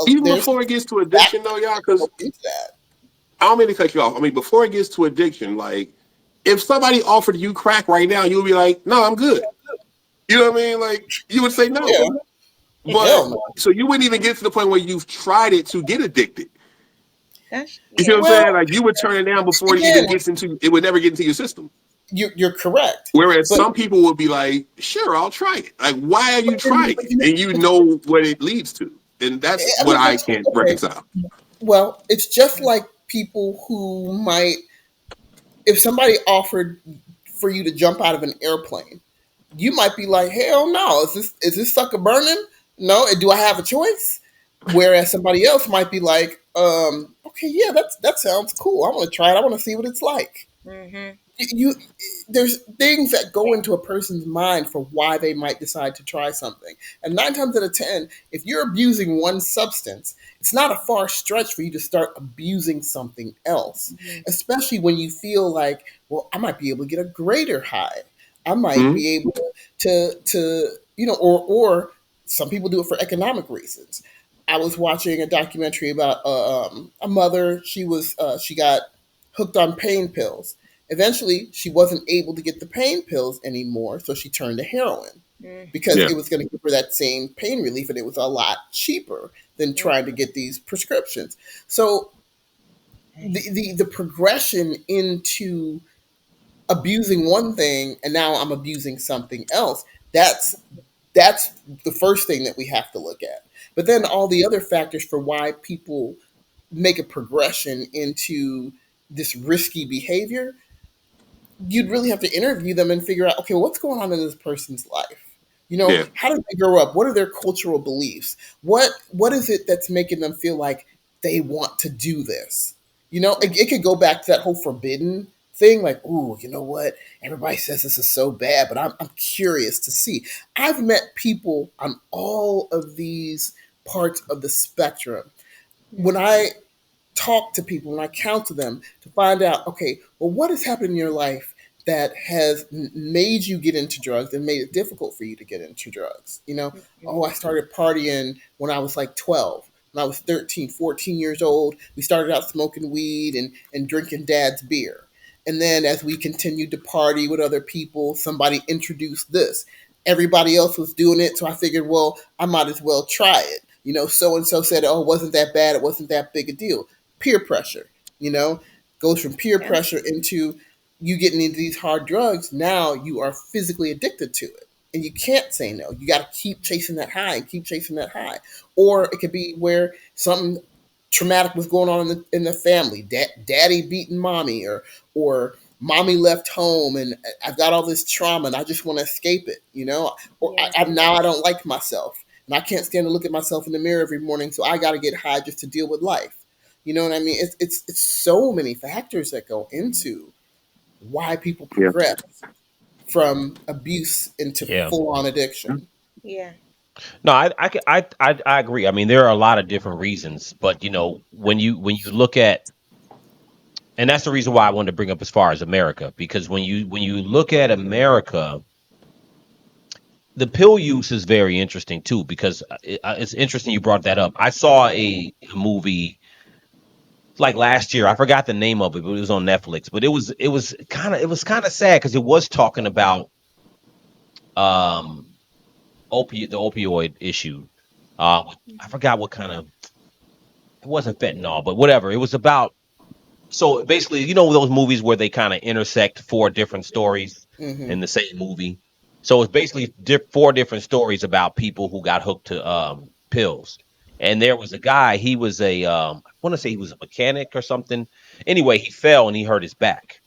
even there's before it gets to addiction, though, factors y'all, that because go into that. I don't mean to cut you off. I mean, before it gets to addiction, like, if somebody offered you crack right now, you would be like, no, I'm good. You know what I mean? Like, you would say no. Yeah, But hell no. so you wouldn't even get to the point where you've tried it to get addicted. That's You see what yeah. I'm Well, saying? Like you would turn it down before it even again, gets into it would never get into your system. you're correct, Whereas but some people would be like, sure, I'll try it. Like, why are you trying but it? And you know what it leads to. And that's I what mean, I but can't okay. reconcile. Well, it's just like people who might, if somebody offered for you to jump out of an airplane, you might be like, hell no, is this sucker burning? No, do I have a choice? Whereas somebody else might be like, okay, yeah, that sounds cool. I want to try it. I want to see what it's like. Hmm. You There's things that go into a person's mind for why they might decide to try something. And 9 times out of 10, if you're abusing one substance, it's not a far stretch for you to start abusing something else, especially when you feel like, well, I might be able to get a greater high. I might Hmm. be able to or some people do it for economic reasons. I was watching a documentary about a mother. She got hooked on pain pills. Eventually, she wasn't able to get the pain pills anymore, so she turned to heroin Mm, because Yeah, it was going to give her that same pain relief, and it was a lot cheaper than mm, trying to get these prescriptions. So the progression into abusing one thing and now I'm abusing something else. That's the first thing that we have to look at. But then all the other factors for why people make a progression into this risky behavior, you'd really have to interview them and figure out, okay, what's going on in this person's life? You know, yeah, how did they grow up? What are their cultural beliefs? What is it that's making them feel like they want to do this? You know, right. it could go back to that whole forbidden thing, like, ooh, you know what? Everybody says this is so bad, but I'm curious to see. I've met people on all of these parts of the spectrum. When Mm, I talk to people and I counsel them to find out, okay, well, what has happened in your life that has made you get into drugs and made it difficult for you to get into drugs? You know, mm, oh, I started partying when I was like 12. When I was 13, 14 years old, we started out smoking weed and drinking dad's beer. And then as we continued to party with other people, somebody introduced this. Everybody else was doing it, so I figured, well, I might as well try it. You know, so and so said, oh, it wasn't that bad, it wasn't that big a deal. Peer pressure, you know, goes from peer yeah. pressure into you getting into these hard drugs. Now you are physically addicted to it. And you can't say no. You got to keep chasing that high and keep chasing that high. Or it could be where something traumatic was going on in the family. Daddy beating mommy, or mommy left home, and I've got all this trauma, and I just want to escape it. You know, or Yeah. now I don't like myself, and I can't stand to look at myself in the mirror every morning, so I got to get high just to deal with life. You know what I mean? It's so many factors that go into why people yeah. progress from abuse into Yeah. full on addiction. Yeah. No, I agree. I mean, there are a lot of different reasons, but when you look at, and that's the reason why I wanted to bring up as far as America, because when you look at America, the pill use is very interesting too, because it's interesting you brought that up. I saw a movie like last year. I forgot the name of it, but it was on Netflix. But it was kind of sad because it was talking about um the opioid issue. I forgot what kind of, it wasn't fentanyl, but whatever. It was about, so basically, those movies where they kind of intersect four different stories Mm-hmm. in the same movie. So it's basically four different stories about people who got hooked to pills. And there was a guy. He was I want to say he was a mechanic or something. Anyway, he fell and he hurt his back.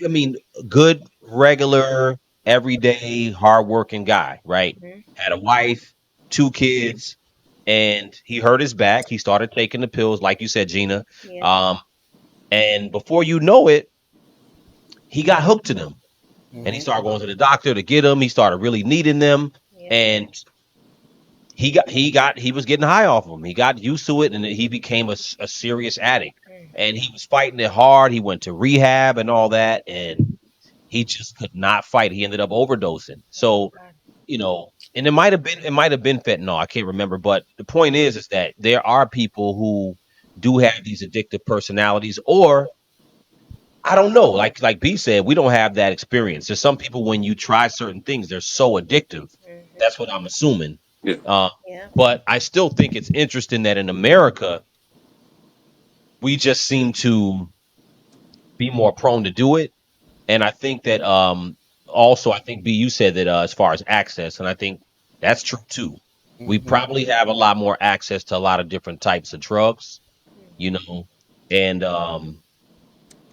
I mean, good, regular, everyday, hardworking guy, right? Mm, Had a wife, two kids, and he hurt his back. He started taking the pills, like you said, Gina. yeah. Um, and before you know it, he got hooked to them. And he Mm-hmm. started going to the doctor to get them. He started really needing them. Yeah. And he was getting high off of them. He got used to it and he became a serious addict. Mm, And he was fighting it hard. He went to rehab and all that. And he just could not fight. He ended up overdosing. oh So, God. and it might have been fentanyl. I can't remember. But the point is that there are people who do have these addictive personalities, or I don't know. Like B said, we don't have that experience. There's some people when you try certain things, they're so addictive. Mm-hmm. That's what I'm assuming. Yeah. Uh, Yeah. but I still think it's interesting that in America, we just seem to be more prone to do it. And I think that also I think B, you said that as far as access, and I think that's true too. We Mm-hmm. probably have a lot more access to a lot of different types of drugs, you Mm-hmm. know. And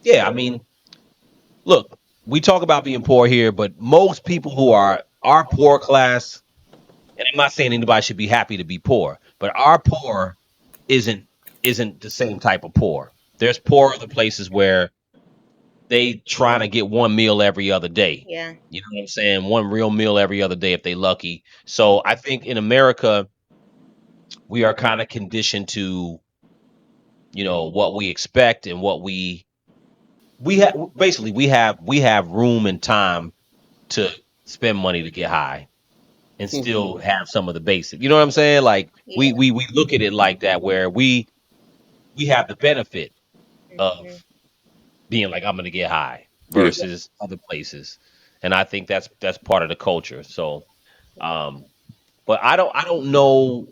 yeah, I mean, look, we talk about being poor here, but most people who are our poor class, and I'm not saying anybody should be happy to be poor, but our poor isn't isn't the same type of poor. There's poor other places where they trying to get one meal every other day. Yeah. You know what I'm saying? One real meal every other day if they lucky. So I think in America we are kind of conditioned to, what we expect and what we have. Basically we have room and time to spend money to get high. and still Mhm. have some of the basic. You know what I'm saying? Like Yeah. we look at it like that, where we have the benefit of Mhm. being like, I'm gonna get high Yeah. versus other places. And I think that's part of the culture. So um but I don't know.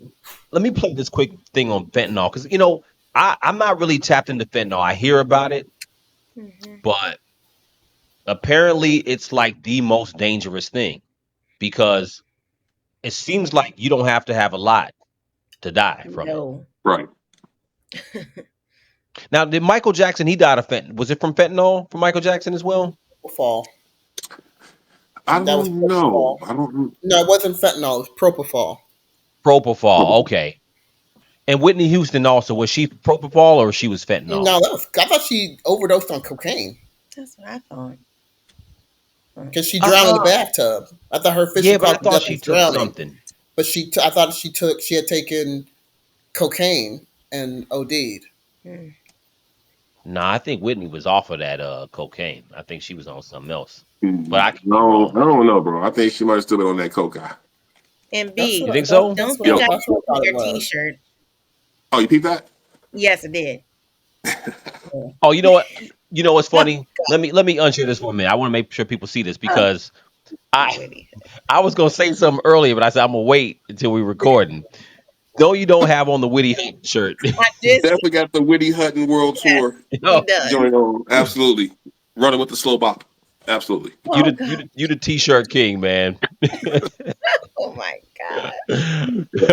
Let me play this quick thing on fentanyl, because I'm not really tapped into fentanyl. I hear about it, Mhm. but apparently it's like the most dangerous thing, because it seems like you don't have to have a lot to die from it. No. Right. Now, did Michael Jackson, he died of fentanyl? Was it from fentanyl for Michael Jackson as well? Propofol. I That was don't know. propofol. I don't. No, it wasn't fentanyl. It was propofol. Propofol, okay. And Whitney Houston also, was she propofol or she was fentanyl? No, that was. I thought she overdosed on cocaine That's what I thought. Huh. because she drowned in the Uh, bathtub. I thought her official yeah, but I cause of thought death she was took drowning, something. but I thought she had taken cocaine and OD'd. Hmm. Nah, I think Whitney was off of that cocaine. I think she was on something else. But I could be No, I wrong. don't know, bro. I think she might have still been on that coca. And That's B, You what think so? don't I, think Yo. I that's what I see thought it your was. T-shirt. Oh, you peep that? Yes, I did. Yeah. Oh, you know what? You know what's funny? Let me unshare this for a minute. I want to make sure people see this, because I Witty. I was gonna say something earlier, but I said I'm gonna wait until we recording. No, you don't have on the Witty Hunt shirt. I just Definitely got the Whitney Hutton World yes, Tour he No, does. joint on. Absolutely. Running with the slow bop. Absolutely. you Oh the you God. the, you the t-shirt king, man. Oh my God.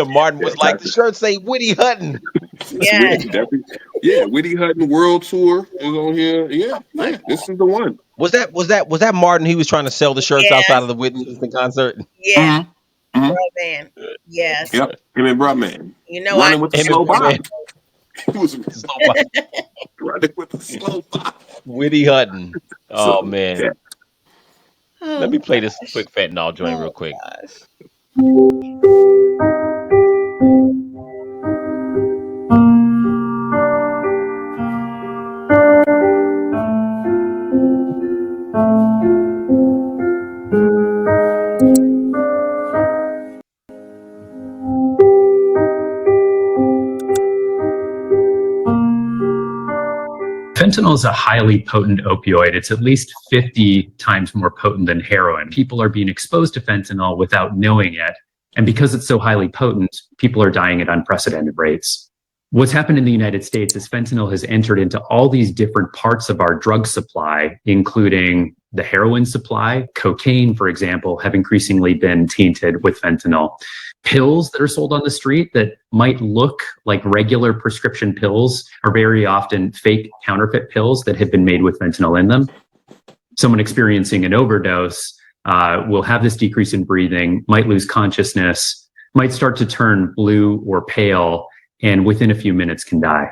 Martin Yeah, was like, the shirt say Witty Hutton. it's Yes. Whitney, definitely. Yeah, Whitney Hutton World Tour is on here. Yeah, My yeah. This is the one. Was that Martin? He was trying to sell the shirts outside of yes. the Whitney Houston concert. Yeah. Mm-hmm. Mm-hmm. Bro, man. Yes. Yep. Him and Bruh Man. You know I Running with the Him and slow bro, man, bop. He was slow mo- running with the slow bop. Witty Hutton. Oh So man, yeah. let Oh me play this gosh. quick fentanyl joint real Oh quick. gosh. Fentanyl is a highly potent opioid. It's at least 50 times more potent than heroin. People are being exposed to fentanyl without knowing it. And because it's so highly potent, people are dying at unprecedented rates. What's happened in the United States is fentanyl has entered into all these different parts of our drug supply, including the heroin supply. Cocaine, for example, have increasingly been tainted with fentanyl. Pills that are sold on the street that might look like regular prescription pills are very often fake counterfeit pills that have been made with fentanyl in them. Someone experiencing an overdose will have this decrease in breathing, might lose consciousness, might start to turn blue or pale, and within a few minutes can die.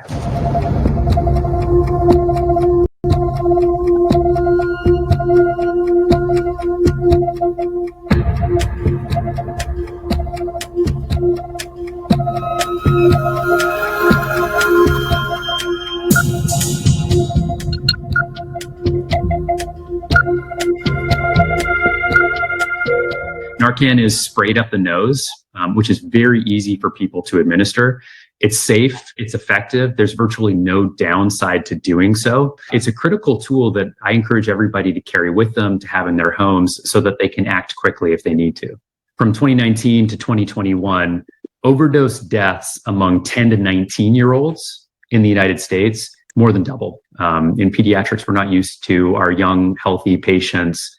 Narcan is sprayed up the nose, which is very easy for people to administer. It's safe, it's effective. There's virtually no downside to doing so. It's a critical tool that I encourage everybody to carry with them, to have in their homes so that they can act quickly if they need to. From 2019 to 2021, overdose deaths among 10 to 19-year-olds in the United States more than doubled. In pediatrics, we're not used to our young, healthy patients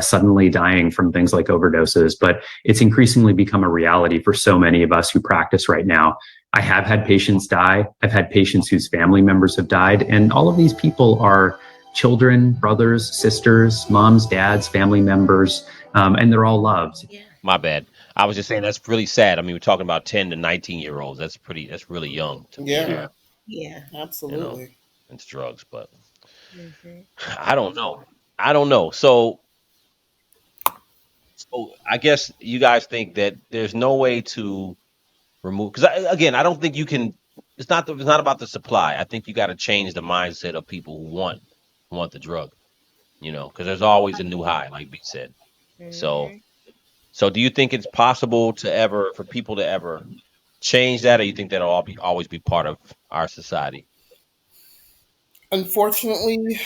suddenly dying from things like overdoses, but it's increasingly become a reality for so many of us who practice right now. I have had patients die. I've had patients whose family members have died. And all of these people are children, brothers, sisters, moms, dads, family members, and they're all loved. Yeah. My bad. I was just saying that's really sad. I mean, we're talking about 10 to 19-year-olds. That's really young to be, Yeah, Yeah. you know, absolutely. into drugs. But Hmm. I don't know. I don't know. So I guess you guys think that there's no way to remove, because again, I don't think you can. It's not about the supply. I think you got to change the mindset of people who want the drug. Because there's always a new high, like B said. So Hmm. So do you think it's possible to ever for people to ever change that, or you think that'll always be part of our society? Unfortunately,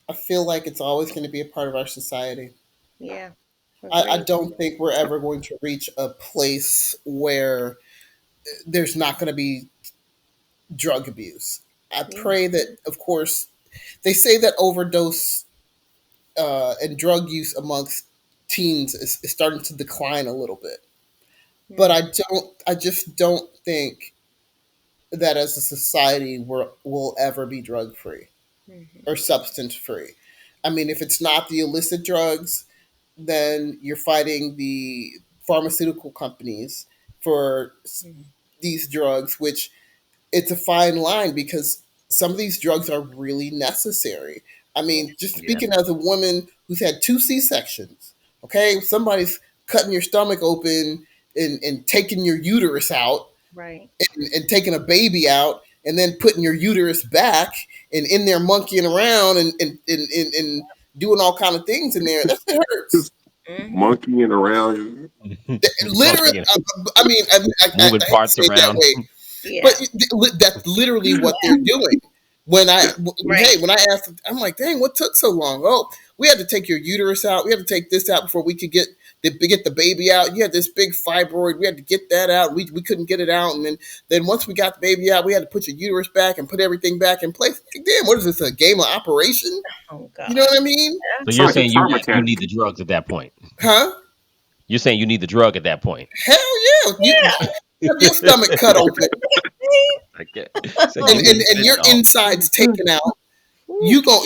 I feel like it's always going to be a part of our society. Yeah. I Agreed. don't think we're ever going to reach a place where there's not going to be drug abuse. I Yeah. pray that, of course, they say that overdose and drug use amongst teens is starting to decline a little bit. But Mm. I just don't think that as a society we'll ever be drug free or Mhm. substance free. I mean, if it's not the illicit drugs, then you're fighting the pharmaceutical companies for Mhm. these drugs, which it's a fine line because some of these drugs are really necessary. I Yeah. mean, just Yeah. speaking as a woman who's had two C-sections, okay, somebody's cutting your stomach open and taking your uterus out Right. and taking a baby out and then putting your uterus back and in there monkeying around and doing all kind of things in there. That shit hurts. Just Mhm. monkeying around. Literally, Monkey and I mean, moving I hate to parts say it that around. way, but Yeah. that's literally what they're doing. Yeah. Hey, Right. when I asked, I'm like, dang, what took so long? Oh, we had to take your uterus out. We had to take this out before we could get the baby out. You had this big fibroid. We had to get that out. We couldn't get it out, and then once we got the baby out, we had to put your uterus back and put everything back in place. Like, damn, what is this, a game of operation? Oh You know God. what I mean? Yeah. So It's you're like a saying trauma you need tank. the drugs at that point. Huh? You're saying you need the drug at that point. Hell yeah! You have your stomach cut open Okay. Saying you and need your fentanyl. insides taken out. Ooh. You go.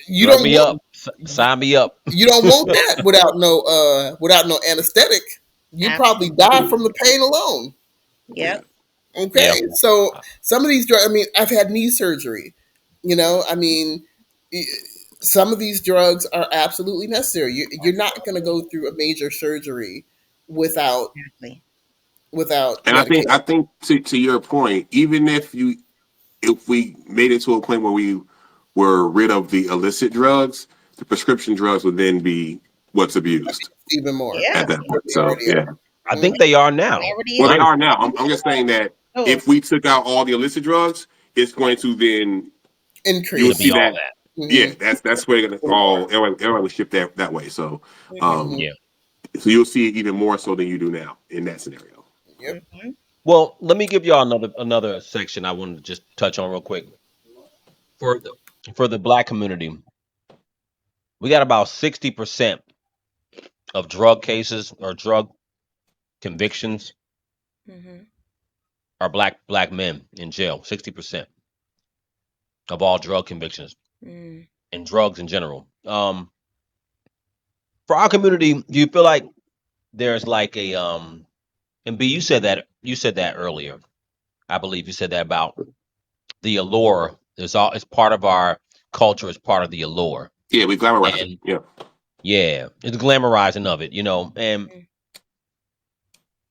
You Drug don't me want up. Sign me up. you don't want that without no anesthetic. You probably die Absolutely. from the pain alone. Yeah. Yep. Yeah. Okay, so some of these drugs. I mean, I've had knee surgery. I mean, y- some of these drugs are absolutely necessary. You're not going to go through a major surgery without Exactly. And medication. I think to your point, even if we made it to a point where we were rid of the illicit drugs, the prescription drugs would then be what's abused Even more. Yeah. at that point. They So already yeah. are. I Mhm. think they are They now. already Well, they are. are Honestly. now. I'm just saying that Oh. if we took out all the illicit drugs, it's going to then you will It'll Increase. be see all that. that. Yeah, Hmm. that's where it's gonna all everyone will shift that way. So, Mhm. um, Hmm. Yeah. so you'll see it even more so than you do now in that scenario. Yep. Mhm. Well, let me give y'all another section I wanted to just touch on real quick. For the black community, we got about 60% of drug cases or drug convictions Mhm. are black men in jail. 60% of all drug convictions Mhm. and drugs in general. For our community, do you feel like there's like a and B, you said that earlier. I believe you said that about the allure. It's part of our culture, it's part of the allure. Yeah, we glamorize it. And Yeah, yeah, it's glamorizing of it. And Mhm.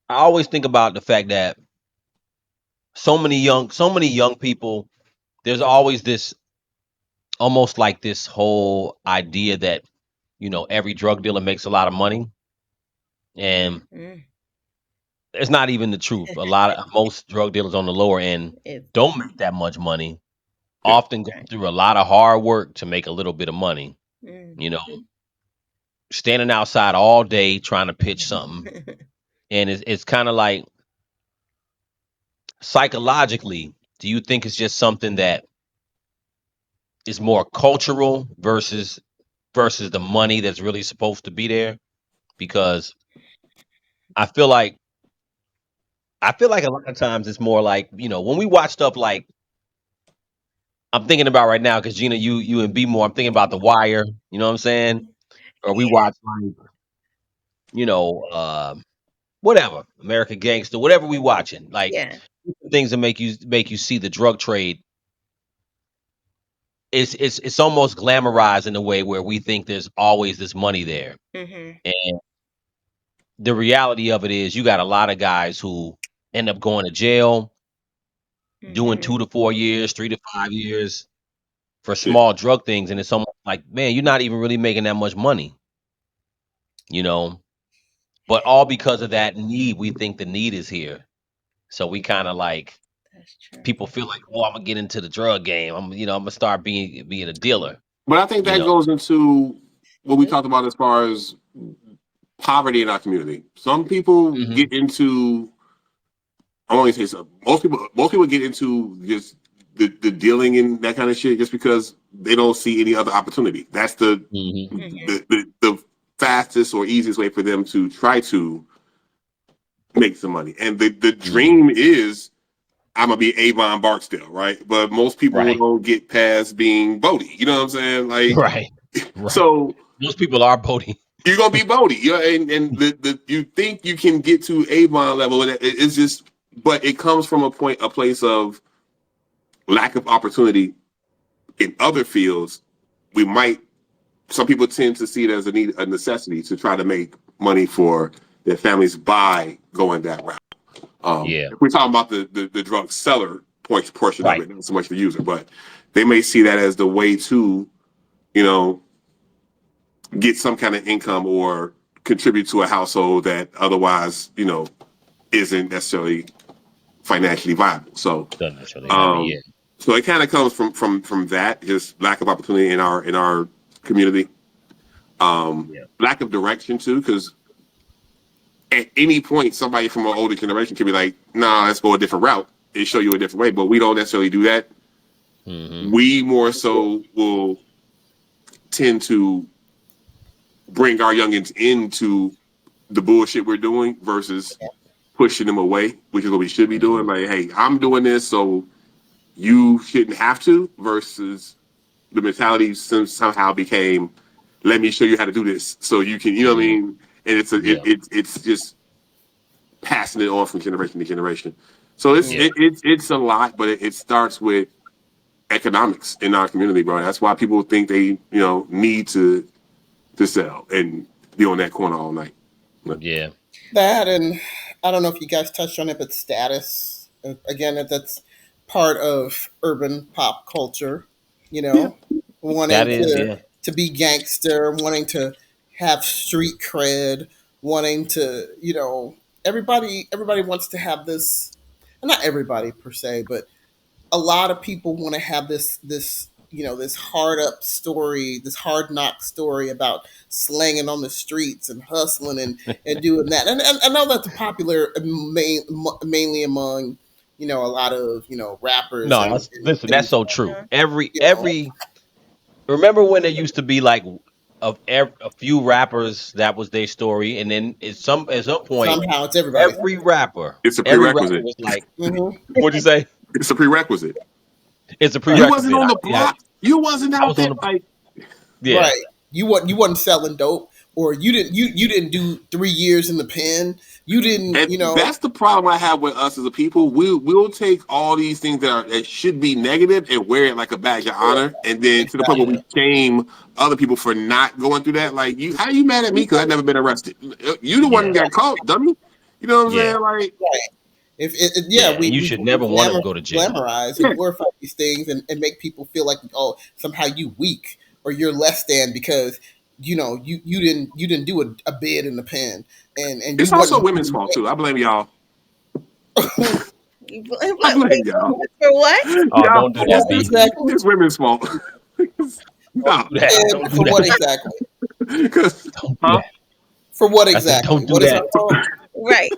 I always think about the fact that so many young people, there's always this almost like this whole idea that, every drug dealer makes a lot of money. And Mhm. it's not even the truth. Most drug dealers on the lower end It's don't make that much money, yeah, often go through a lot of hard work to make a little bit of money, mm. you know, standing outside all day trying to pitch something. And it's kind of like psychologically, do you think it's just something that is more cultural versus the money that's really supposed to be there? Because I feel like I feel like a lot of times it's more like, when we watch stuff like I'm thinking about right now, because Gina, you and B more, I'm thinking about The Wire, you know what I'm saying? Or we Yeah. watch like, you know, uh, whatever, American Gangster, whatever we watching, like Yeah. things that make you see the drug trade. It's almost glamorized in a way where we think there's always this money there. Mhm. And the reality of it is you got a lot of guys who end up going to jail, doing Mhm. 2 to 4 years, 3 to 5 years for yeah. small drug things, and it's almost like, man, you're not even really making that much money. you know. But all because of that need, we think the need is here. So we kind of like That's true. people feel like, oh, I'm gonna get into the drug game. I'm gonna start being a dealer. But I think You that know. goes into what we talked about as far as poverty in our community. Some people Hmm. get into. I want to say something. Most people get into just the dealing and that kind of shit just because they don't see any other opportunity. That's Hmm. the fastest or easiest way for them to try to make some money. And the Hmm. dream is I'm gonna be Avon Barksdale, right? But most people Right. don't get past being Bodie. You know what I'm saying? Like, Right. Right. so Most people are boating. you're gonna be Bodie. You know, and the you think you can get to Avon level, and it's just, but it comes from a place of lack of opportunity in other fields. We might some people tend to see it as a necessity to try to make money for their families by going that route. Yeah. If we're talking about the drug seller portion of Right. it, not so much the user, but they may see that as the way to, you know, get some kind of income or contribute to a household that otherwise, isn't necessarily financially viable. So, Doesn't necessarily have it. um, Yeah. so it kind of comes from that, just lack of opportunity in our community, Yeah. lack of direction too, because at any point somebody from an older generation can be like, "Nah, let's go a different route and show you a different way," but we don't necessarily do that. Hmm. We more so will tend to bring our youngins into the bullshit we're doing versus pushing them away, which is what we should be doing. Hmm. Like, hey, I'm doing this, so you shouldn't have to. Versus the mentality somehow became, let me show you how to do this, so you can, you know what I Hmm. mean? And Yeah. it's just passing it on from generation to generation. So it's Yeah. it's a lot, but it starts with economics in our community, bro. That's why people think they need to sell and be on that corner all night. But Yeah. That, and I don't know if you guys touched on it, but status. Again, that's part of urban pop culture, yeah, wanting That is. to Yeah. be gangster, wanting to have street cred, wanting to, everybody wants to have this, not everybody per se, but a lot of people want to have this hard up story, this hard knock story about slanging on the streets and hustling and doing that. And I know that's popular mainly among a lot of rappers No, and, that's and, listen. That's and so true. Mhm. Every you know every. Remember when there used to be like a few rappers that was their story, and then at some point, somehow it's everybody. every rapper, it's a every rapper prerequisite. was like, Hmm. "What'd you say?" It's a prerequisite. It's a Right. You wasn't prerequisite. on the Yeah, block. You wasn't I out was on there. the Like, yeah. Right. You wasn't selling dope, or you didn't do 3 years in the pen. You didn't, and that's the problem I have with us as a people. We'll take all these things that should be negative and wear it like a badge of honor, and then to the point where Yeah. we shame other people for not going through that. Like, how you mad at me because I've never been arrested? You the one who Yeah. got caught, dummy. You know what I'm Yeah. saying? Like, right. Yeah, Yeah. we And you we, should we never want to go to jail. glamorize and yeah, glorify these things and make people feel like, oh, somehow you weak or you're less than because you didn't do a bid in the pen and you it's also wasn't women's fault too. I blame y'all. I blame Wait, y'all. for what? Oh, Yeah, don't do what that, B. exactly it's women's fault. Don't Nah, do that. and Don't do for what that. exactly? because Don't do huh? that. For what I said, exactly? don't do What is our that. fault? Right.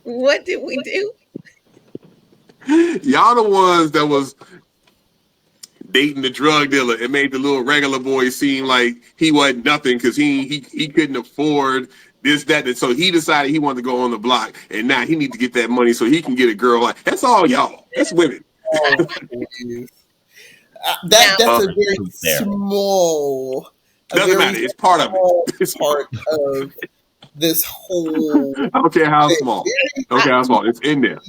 What did we do? Y'all the ones that was dating the drug dealer and made the little regular boy seem like he wasn't nothing because he couldn't afford this, that, and so he decided he wanted to go on the block and now he need to get that money so he can get a girl. Like, that's all y'all. That's women. Oh, please. Now, That's Uh, a very Truth there. small, a doesn't very matter. It's part of it. small It's part. part of this whole I don't care how thing. small. Very, I don't I, care how small. It's in there.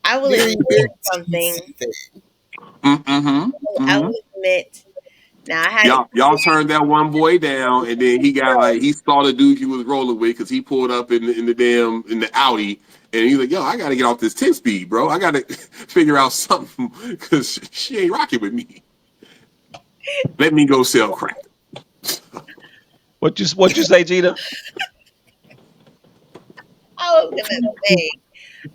I will very, admit very teensy something. thing. Mm-hmm. I Mm-hmm. will admit. Now, I had Y'all turned that one boy down, and then he got like he saw the dude he was rolling with because he pulled up in the Audi, and he's like, "Yo, I gotta get off this 10 speed, bro. I gotta figure out something because she ain't rocking with me. Let me go sell crack." What you say, Gina? I was gonna say,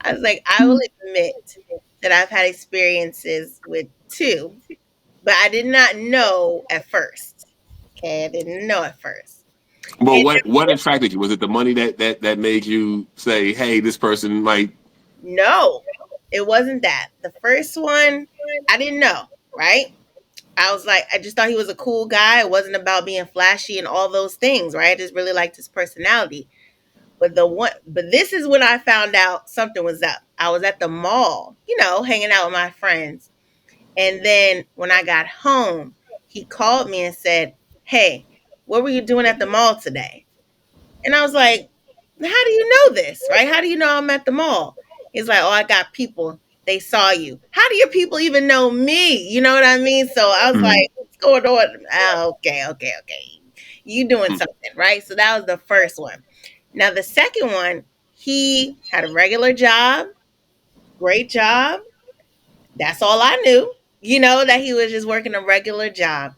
I was like, I will admit that I've had experiences with two, but I did not know at first. Okay, I didn't know at first. But And what attracted you? Was it the money that made you say, "Hey, this person might"? no, it wasn't that. The first one, I didn't know, right? I was like, I just thought he was a cool guy. It wasn't about being flashy and all those things, right? I just really liked his personality. But this is when I found out something was up. I was at the mall, hanging out with my friends. And then when I got home, he called me and said, "Hey, what were you doing at the mall today?" And I was like, "How do you know this? Right? How do you know I'm at the mall?" He's like, "Oh, I got people. They saw you." How do your people even know me? You know what I mean? So I was Mm, like, "What's going on?" Okay, okay, okay. You doing mm. something, right? So that was the first one. Now the second one, he had a regular job, great job. That's all I knew. That he was just working a regular job.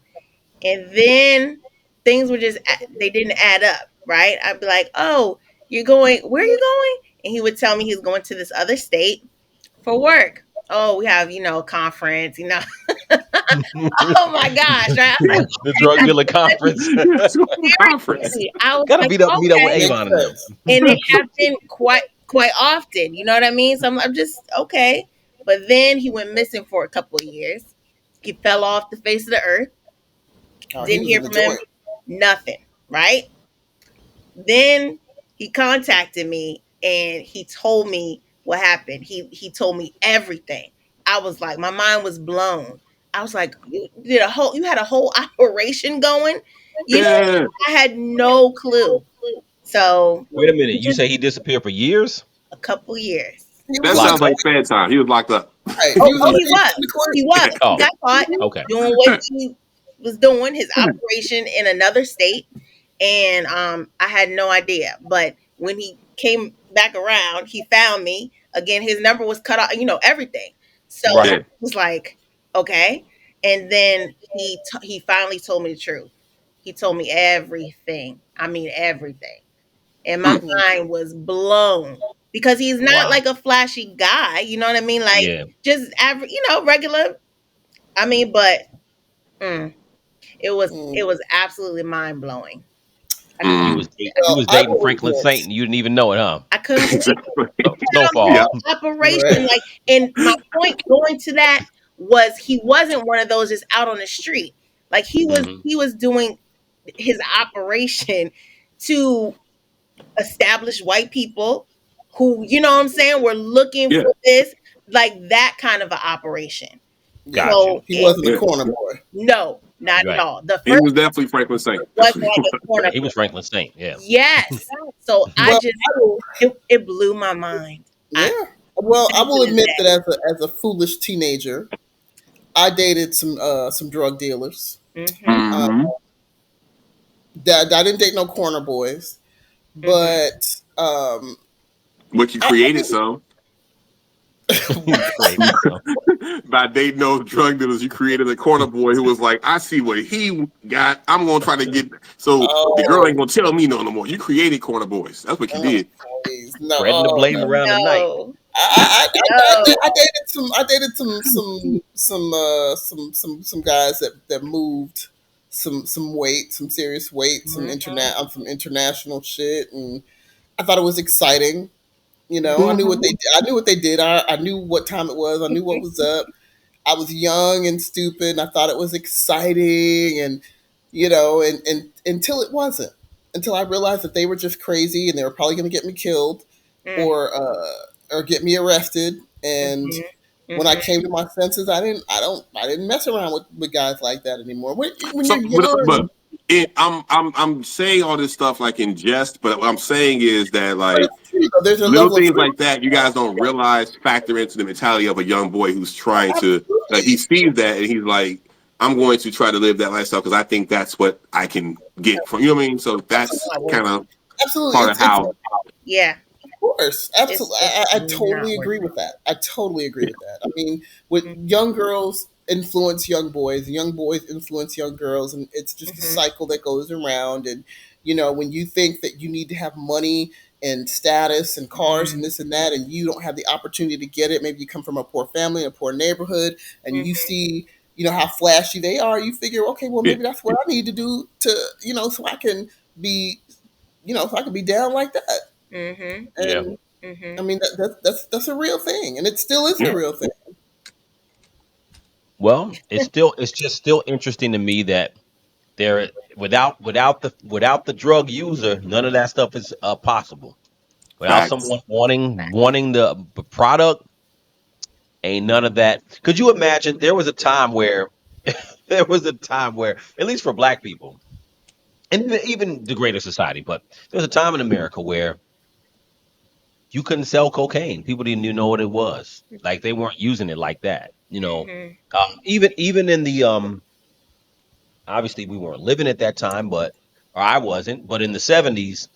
And then things were just they didn't add up, right? I'd be like, "Oh, you're going where are you going?" And he would tell me he's going to this other state for work. "Oh, we have, a conference. Oh my gosh, right? I'm like, The drug dealer conference. Let's go to conference. seriously. I was Gotta like, meet up with okay. Makes Avon and them. sense. And it happened quite often. You know what I mean? So I'm just okay. But then he went missing for a couple of years. He fell off the face of the earth. Oh, he Didn't was hear in the from him. joint. Nothing. Right? Then he contacted me and he told me what happened. He told me everything. I was like, my mind was blown. I was like, you had a whole operation going. You know, Yeah, I had no clue. So Wait a minute. You say he disappeared for years? a couple years. He that was in the Locked sounds like up. joint. Fed time. He was locked up. Right. He Oh, was oh, in he was. the He was. court. He Oh, got caught okay. doing what he was doing, his operation in another state, and I had no idea. But when he came back around, he found me again. His number was cut off. Everything. So I Right. Yeah. was like, okay. And then he finally told me the truth. He told me everything. I mean everything, and my Mm. Mhm. mind was blown because he's not Wow. like a flashy guy. You know what I mean? Like Yeah. just average, regular. I mean, but mm, it was Mm. it was absolutely mind blowing. I couldn't You Mm. was believe date- it. you Well, was I dating will Franklin Saint admit. and you didn't even know it, huh? I couldn't believe it. Exactly. He had a Snowfall. Yeah. whole operation, Right. like, and my point going to that was he wasn't one of those just out on the street. Like he was, Hmm. he was doing his operation to established white people who, you know what I'm saying, were looking Yeah. for this, like that kind of an operation. Yeah. Got you. So He wasn't a Yeah. corner boy. no, not at Right. all. The He first was definitely Franklin Saint. one That's wasn't what he like a was. corner He boy. was Franklin Saint. Yeah. Yes. So I Well, just I will. it blew my mind. I Yeah. Well, I still will to this admit day. that as a foolish teenager, I dated some drug dealers. Mm-hmm. Uh, Hmm. that I didn't date no corner boys, Mm-hmm. but But you I created think some You created some. by dating those drug dealers. You created a corner boy who was like, "I see what he got. I'm gonna try to get." So the girl oh, ain't gonna tell me no more. You created corner boys. That's what you oh did. please no, Spreading the blame no. around the night. No. I No. dated some guys that moved some weight, some serious weight, Mm-hmm. some international shit, and I thought it was exciting. I knew what Hmm. they did. I knew what they did. I knew what time it was. I knew what was up. I was young and stupid, and I thought it was exciting, and and until it wasn't, until I realized that they were just crazy and they were probably going to get me killed, Mm. or get me arrested. And Mm-hmm. when I Mm-hmm. came to my senses, I didn't mess around with guys like that anymore. When So, you're young, I'm saying all this stuff like in jest, but what I'm saying is that but like it's true, though. There's a little level of things freedom. like that you guys don't realize factor into the mentality of a young boy who's trying to he Absolutely, sees that and he's like, I'm going to try to live that lifestyle because I think that's what I can get from, you know what I mean? So that's absolutely, kind of absolutely. part of It's how. Yeah. Of course, It's absolutely. it's I not totally worth agree it. with that. I totally agree with that. I mean, with Mm-hmm. young girls influence young boys influence young girls, and it's just a Mm-hmm. cycle that goes around. And when you think that you need to have money and status and cars and this and that, and you don't have the opportunity to get it. Maybe you come from a poor family, a poor neighborhood, and you see, how flashy they are. You figure, okay, well, Yeah. maybe that's what I need to do to, so I can be, so I can be down like that. Yeah. And I mean, that's a real thing, and it still is a Yeah. real thing. Well, it's just still interesting to me that there without the drug user, none of that stuff is possible. Without Facts. someone wanting the product, ain't none of that. Could you imagine? There was a time where, at least for black people, and even the greater society, but there was a time in America where you couldn't sell cocaine. People didn't even know what it was. Like they weren't using it like that. Even in the obviously we weren't living at that time, but or I wasn't. But in the 70s,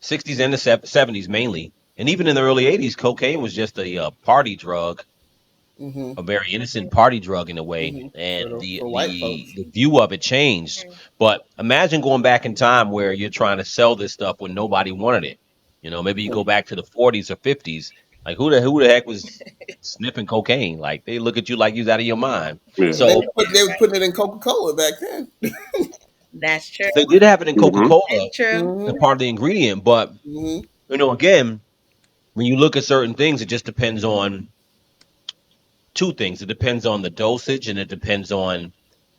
60s, and the 70s mainly, and even in the early 80s, cocaine was just a party drug, Hmm. a very innocent party drug in a way, Hmm. and the For white the folks. the view of it changed. But imagine going back in time where you're trying to sell this stuff when nobody wanted it. Maybe you go back to the 40s or 50s. Like who the heck was sniffing cocaine? Like they look at you like you're out of your mind. Yeah. They So were putting it in Coca-Cola back then. That's true. they did have it in Hmm. Coca-Cola, That's true. a Hmm. part of the ingredient, but Hmm. again, when you look at certain things, it just depends on two things. It depends on the dosage, and it depends on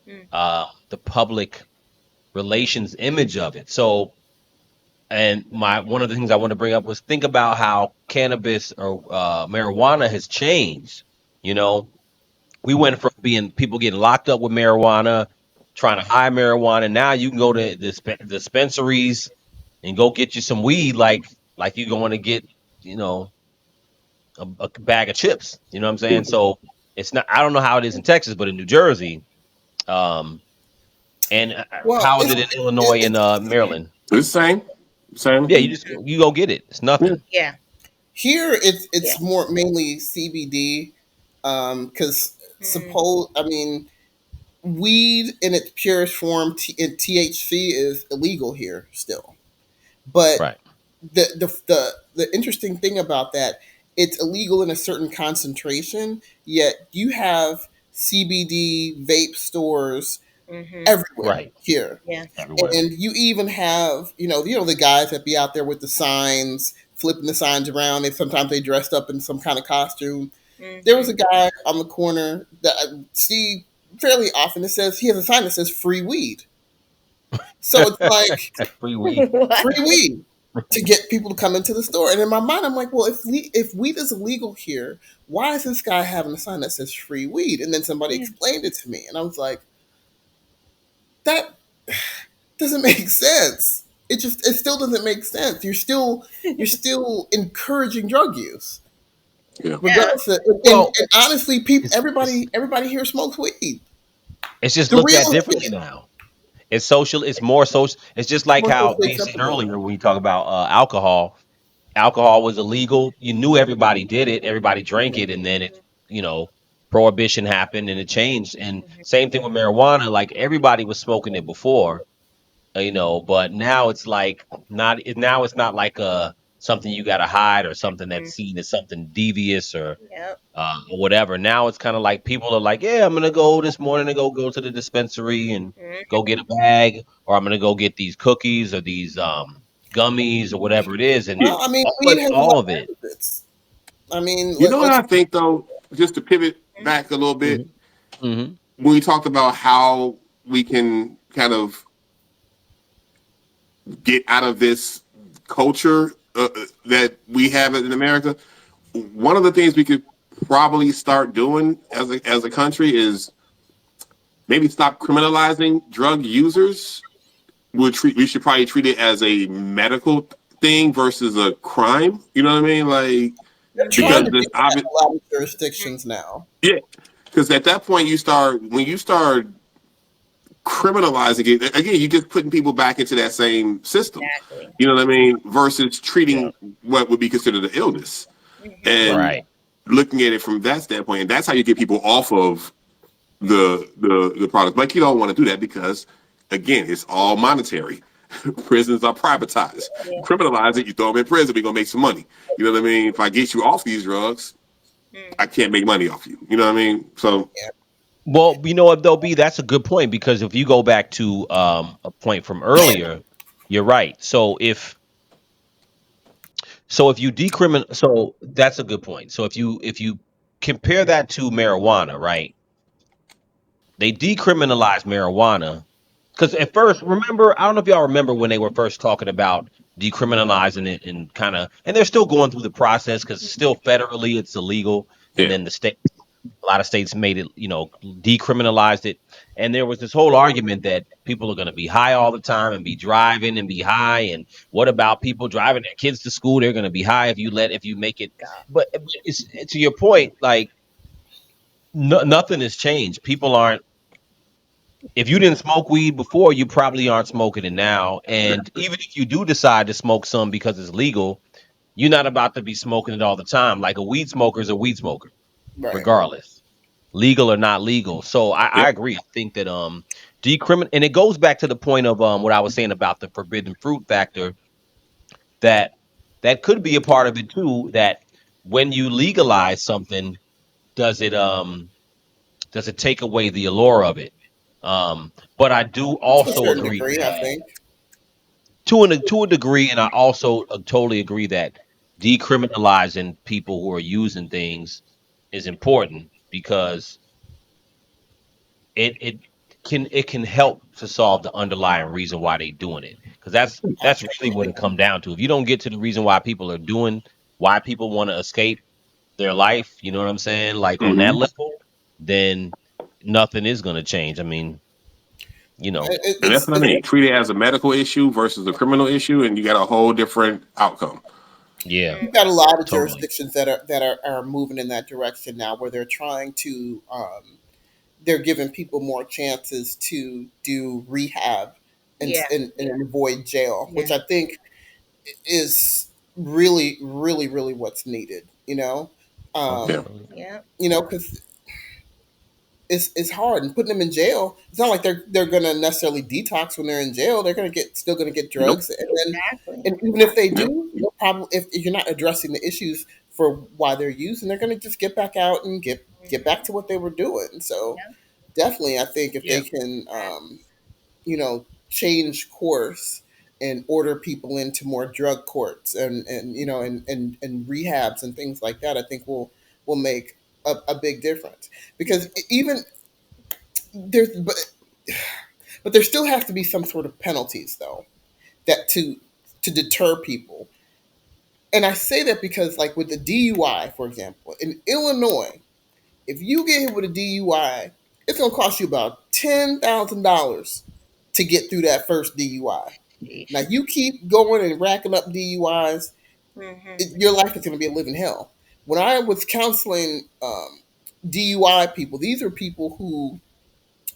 Mm. the public relations image of it. So, and my one of the things I want to bring up was think about how cannabis or marijuana has changed. You know, we went from being people getting locked up with marijuana, trying to hide marijuana. Now you can go to dispensaries and go get you some weed, like you're going to get, you know, a bag of chips. You know what I'm saying? So it's not. I don't know how it is in Texas, but in New Jersey, um, and Well, how is it in Illinois and Maryland? It's the same. Same. Yeah, you go get it. It's Yeah. nothing. Yeah. here Yeah. it's more mainly CBD, because Mm. suppose I mean weed in its purest form, THC is illegal here still. But Right. the interesting thing about that, it's illegal in a certain concentration. Yet you have CBD vape stores everywhere Right. here, Yeah. Everywhere. and you even have the guys that be out there with the signs, flipping the signs around. They sometimes they dressed up in some kind of costume. There was a guy on the corner that I see fairly often that says he has a sign that says free weed. So it's like Free weed. What? free weed to get people to come into the store. And in my mind, I'm like, well, if weed is illegal here, why is this guy having a sign that says free weed? And then somebody Yeah. explained it to me, and I was like, that doesn't make sense. It still doesn't make sense. You're still encouraging drug use, Yeah. Yeah. regardless of, Well, and honestly, people, it's it's everybody here smokes weed. it's just The looked at real differently now. It's social. It's more social. It's just like more how socially B said acceptable. earlier when you talk about alcohol. Alcohol was illegal. You knew everybody did it. Everybody drank it, and then you know, prohibition happened and it changed. And same thing with marijuana. Like everybody was smoking it before, but now it's like not. Now it's not like something you got to hide or something that's seen as something devious Yep. or whatever. Now it's kind of like people are like, yeah, I'm gonna go this morning and go to the dispensary and go get a bag, or I'm gonna go get these cookies or these gummies or whatever it is, and Yeah. Well, I mean, weed has a lot all of of it. benefits. I mean, You know what let's I think though, just to pivot back a little bit, Hmm. Hmm. when we talked about how we can kind of get out of this culture that we have in America, one of the things we could probably start doing as a country is maybe stop criminalizing drug users. We should probably treat it as a medical thing versus a crime. You know what I mean? Like They're trying because to do there's that obvious, in a lot of jurisdictions now. yeah. Because at that point when you start criminalizing it again, you're just putting people back into that same system. Exactly. You know what I mean? Versus Yeah. treating what would be considered an illness and Right. looking at it from that standpoint. And that's how you get people off of the product. But you don't want to do that because again, it's all monetary. Prisons are privatized. You Yeah. criminalize it, you throw them in prison, we're gonna make some money. You know what I mean? If I get you off these drugs, Mm. I can't make money off you. You know what I mean? So Yeah, Well, you know what though, B, that's a good point because if you go back to a point from earlier, you're right. So if you decriminal, so that's a good point. So if you compare that to marijuana, right? They decriminalized marijuana because at first, remember, I don't know if y'all remember when they were first talking about decriminalizing it and kind of, and they're still going through the process because still federally it's illegal, and yeah, then a lot of states made it, decriminalized it. And there was this whole argument that people are going to be high all the time and be driving and be high. And what about people driving their kids to school? They're going to be high if you make it. God. But it's to your point, like nothing has changed. People aren't. If you didn't smoke weed before, you probably aren't smoking it now. And even if you do decide to smoke some because it's legal, you're not about to be smoking it all the time. Like a weed smoker is a weed smoker, right. regardless, legal or not legal. So I yep, agree. I think that and it goes back to the point of what I was saying about the forbidden fruit factor, that that could be a part of it too. That when you legalize something, does it um does it take away the allure of it? But I do To a also certain agree degree, I that think. to a degree, and I also totally agree that decriminalizing people who are using things is important because it can help to solve the underlying reason why they doing it, because that's really what Absolutely. it come down to. If you don't get to the reason why people are doing, why people want to escape their life, you know what I'm saying, like on that hmm level, then nothing is going to change. I mean, you know. and that's what I mean. Treat it as a medical issue versus a criminal issue, and you got a whole different outcome. Yeah, You've got a lot of totally. jurisdictions that are moving in that direction now, where they're trying to they're giving people more chances to do rehab Yeah. and avoid jail, which Yeah. I think is really, really, really what's needed. Yeah, Absolutely. Yeah. Because it's hard and putting them in jail. It's not like they're gonna necessarily detox when they're in jail. They're gonna get still gonna get nope, drugs, and then Exactly. and even if they yep, do, they'll probably if you're not addressing the issues for why they're using, they're gonna just get back out and get back Mhm. to what they were doing. So Yeah. definitely, I think if they Yeah. can, change course and order people into more drug courts and rehabs and things like that, I think will make a big difference because even there's but there still has to be some sort of penalties though that to deter people. And I say that because like with the DUI, for example, in Illinois, if you get hit with a DUI, it's gonna cost you about $10,000 to get through that first DUI. Now Sheesh. you keep going and racking up DUIs, Hmm. your life is gonna be a living hell. When I was counseling DUI people, these are people who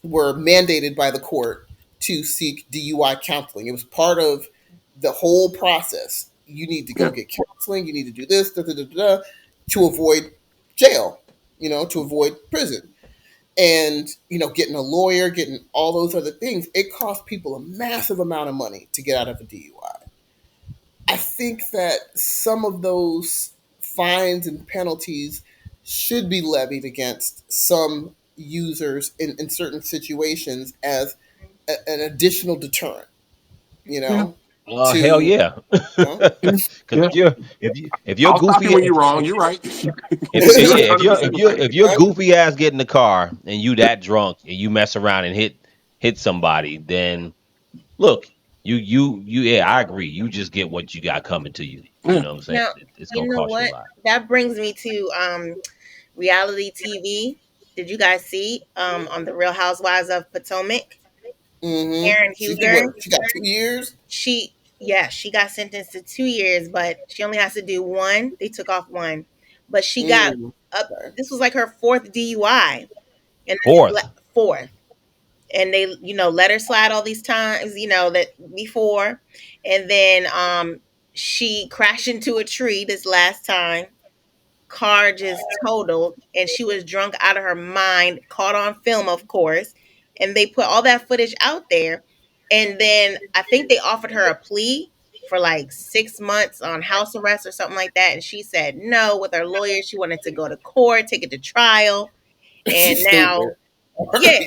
were mandated by the court to seek DUI counseling. It was part of the whole process. You need to go yeah, get counseling. You need to do this, da, da, da, da, da, to avoid jail, to avoid prison. And, getting a lawyer, getting all those other things, it costs people a massive amount of money to get out of a DUI. I think that some of those fines and penalties should be levied against some users in certain situations as an additional deterrent, you yeah, know, Hell to, yeah. you yeah, Because yeah. if you're I'll stop you goofy, when you're wrong. You're right. yeah, You're if 100 you're percent if you're right. if you're goofy ass get in the car and you that drunk and you mess around and hit somebody, then look, yeah, I agree. You just get what you got coming to you. You Yeah, know what I'm saying? Now, It's you gonna know cost you a what? lot. That brings me to reality TV. Did you guys see on the Real Housewives of Potomac? Karen She did Huger. what? She got 2 years. She got sentenced to 2 years, but she only has to do one. They took off one, but she got Mm, up. okay. This was like her fourth DUI, and Fourth. fourth. And they, let her slide all these times, that before, and then she crashed into a tree this last time. Car just totaled, and she was drunk out of her mind, caught on film, of course, and they put all that footage out there. And then I think they offered her a plea for like 6 months on house arrest or something like that. And she said no with her lawyer. She wanted to go to court, take it to trial. And She's stupid. now, yeah.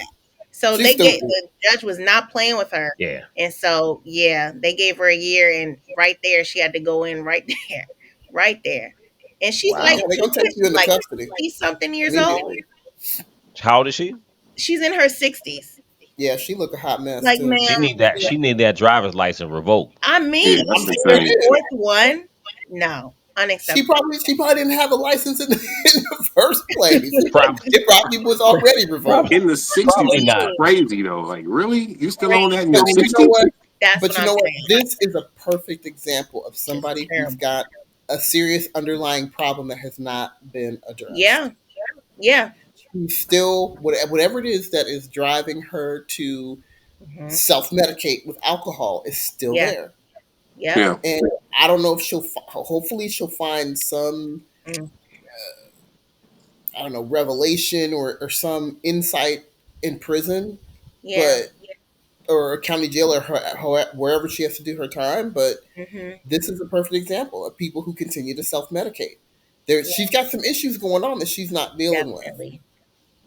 So She's stupid. the judge was not playing with her. Yeah. And so, yeah, they gave her a year. And right there, she had to go in right there. Right there. And she's Wow. like, Yeah, they're gonna take you into like custody 60 something years old. immediately. How old is she? She's in her 60s. Yeah, she look a hot mess Like, too. She man, need that. She need that driver's license revoked. I Yeah, mean, that's I'm sure it insane. is. fourth one, no, She unacceptable. probably she probably didn't have a license in the first place. Probably, It probably was already revoked. probably, In the 60s probably is not. crazy though. Like, really? You still on that in But your you know 60s? what? That's But what you I'm know what? saying. This is a perfect example of It's somebody who's terrible. got a serious underlying problem that has not been addressed. Yeah, yeah. Who's still whatever it is that is driving her to Hmm. self-medicate with alcohol is still Yeah, there. yeah. Yeah. And I don't know if hopefully she'll find some, Mm, I don't know, revelation or some insight in prison, yeah. but or county jail or wherever she has to do her time. But Hmm. this is a perfect example of people who continue to self-medicate. There, Yeah, she's got some issues going on that she's not dealing with, definitely.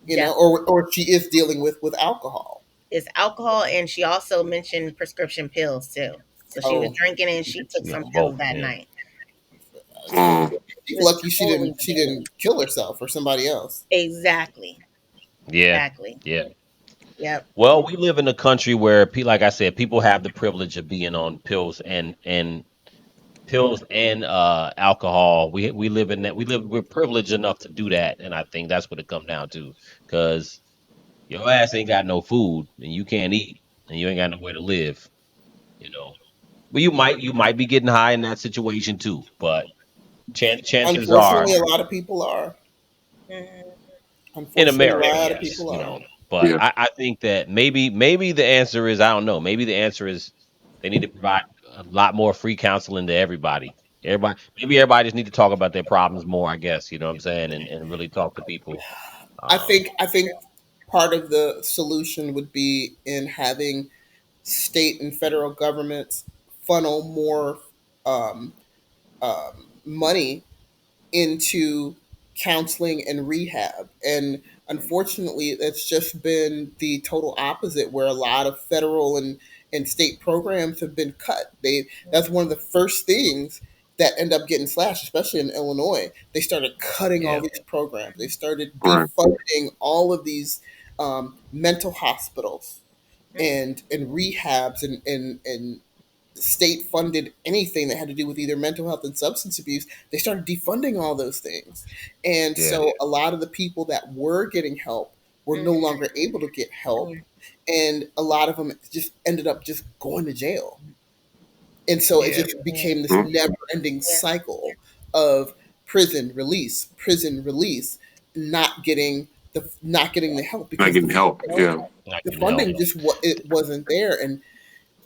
you know, Definitely. or she is dealing with alcohol. It's alcohol, and she also mentioned prescription pills too. So she was Oh, drinking and she took She some on pills both. that Yeah. night. Mm. she's Just lucky totally she didn't kill herself or somebody else. exactly, Yeah. exactly. Yeah. Yep. Well, we live in a country where, like I said, people have the privilege of being on pills and alcohol. We live in that. We're privileged enough to do that, and I think that's what it comes down to. Because your ass ain't got no food, and you can't eat, and you ain't got nowhere to live. You know. But you might be getting high in that situation too. But chances are Unfortunately, a lot of people are. Hmm. in Unfortunately, a America, lot of yes, people are. but Yeah. I think that maybe the answer is I don't know. Maybe the answer is they need to provide a lot more free counseling to everybody. Maybe everybody just need to talk about their problems more. I guess you know what I'm saying, and really talk to people. I think part of the solution would be in having state and federal governments funnel more um, money into counseling and rehab. And unfortunately, that's just been the total opposite, where a lot of federal and state programs have been cut. That's one of the first things that end up getting slashed, especially in Illinois. They started cutting all Yeah, these programs. They started Right. defunding all of these mental hospitals Hmm. and rehabs and state funded anything that had to do with either mental health and substance abuse. They started defunding all those things. And yeah, so a lot of the people that were getting help were no Hmm. longer able to get help. And a lot of them just ended up just going to jail. And so it yeah, just Yeah. became this Mm. never ending Yeah. cycle of prison release, not getting the help Not because getting help. Yeah. not the getting help. funding just it wasn't there. And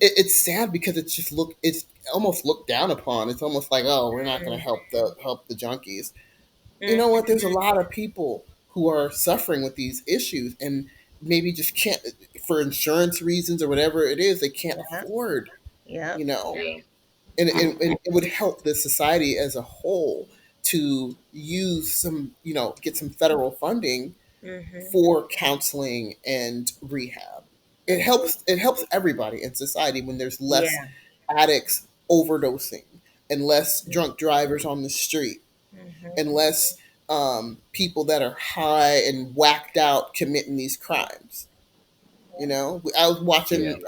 it's sad because it's almost looked down upon. It's almost like, oh, we're not going to help the junkies. You know what? Hmm. There's a lot of people who are suffering with these issues and maybe just can't, for insurance reasons or whatever it is, they can't Yeah. afford. Yep. You know, Yeah, and it would help the society as a whole to use some, get some federal funding Hmm. for counseling and rehab. It helps everybody in society when there's less Yeah. addicts overdosing and less drunk drivers on the street Hmm. and less people that are high and whacked out committing these crimes. I was yeah, watching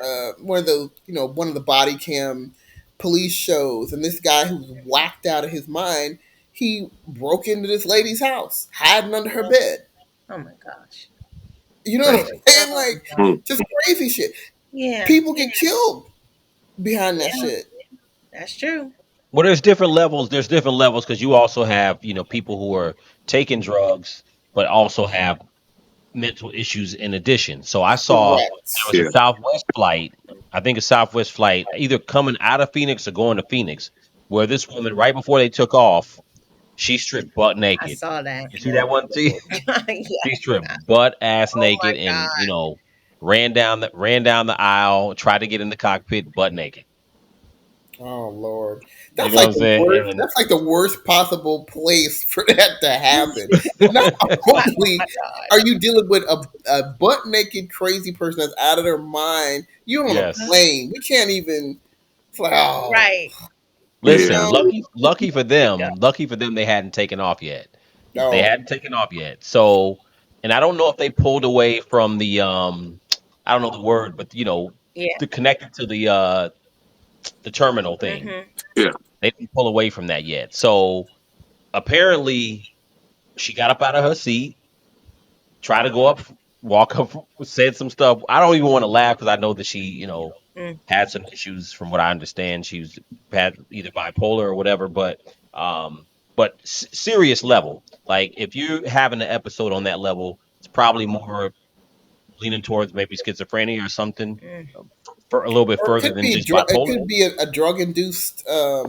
one of the body cam police shows, and this guy who was whacked out of his mind, he broke into this lady's house, hiding under her bed. Oh my gosh. You know what I'm crazy. saying? Oh Like, my gosh. Mm. just crazy shit. Yeah. People get killed behind that Yeah. shit. That's true. Well, there's different levels. There's different levels because you also have people who are taking drugs but also have mental issues in addition. So I saw there Correct. was a Yeah. Southwest flight, I think a Southwest flight, either coming out of Phoenix or going to Phoenix, where this woman, right before they took off, she stripped butt I naked. saw that. You see that one? See, Yeah. she stripped butt ass Oh my naked, and god. ran down the aisle, tried to get in the cockpit butt naked. Oh Lord, You that's know what like I'm the worst. saying? That's like the worst possible place for that to happen. Not My, only my God. are you dealing with a butt naked crazy person that's out of their mind, you're on a Yes. plane. We can't even. It's like, oh Right. Listen, Yeah. no, lucky for Yeah. them, lucky for them, they hadn't taken off yet. They no. hadn't taken off yet. So, and I don't know if they pulled away from the I don't know the word, but Yeah. to connect it to the terminal thing. Mm-hmm. Yeah. They didn't pull away from that yet. So apparently, she got up out of her seat, tried to go up, walk up, said some stuff. I don't even want to laugh because I know that she, Mm. had some issues. From what I understand, she's had either bipolar or whatever. But serious level. Like if you're having an episode on that level, it's probably more leaning towards maybe schizophrenia or something, Mm. for a little bit Or it further could than be just it bipolar. could be a drug induced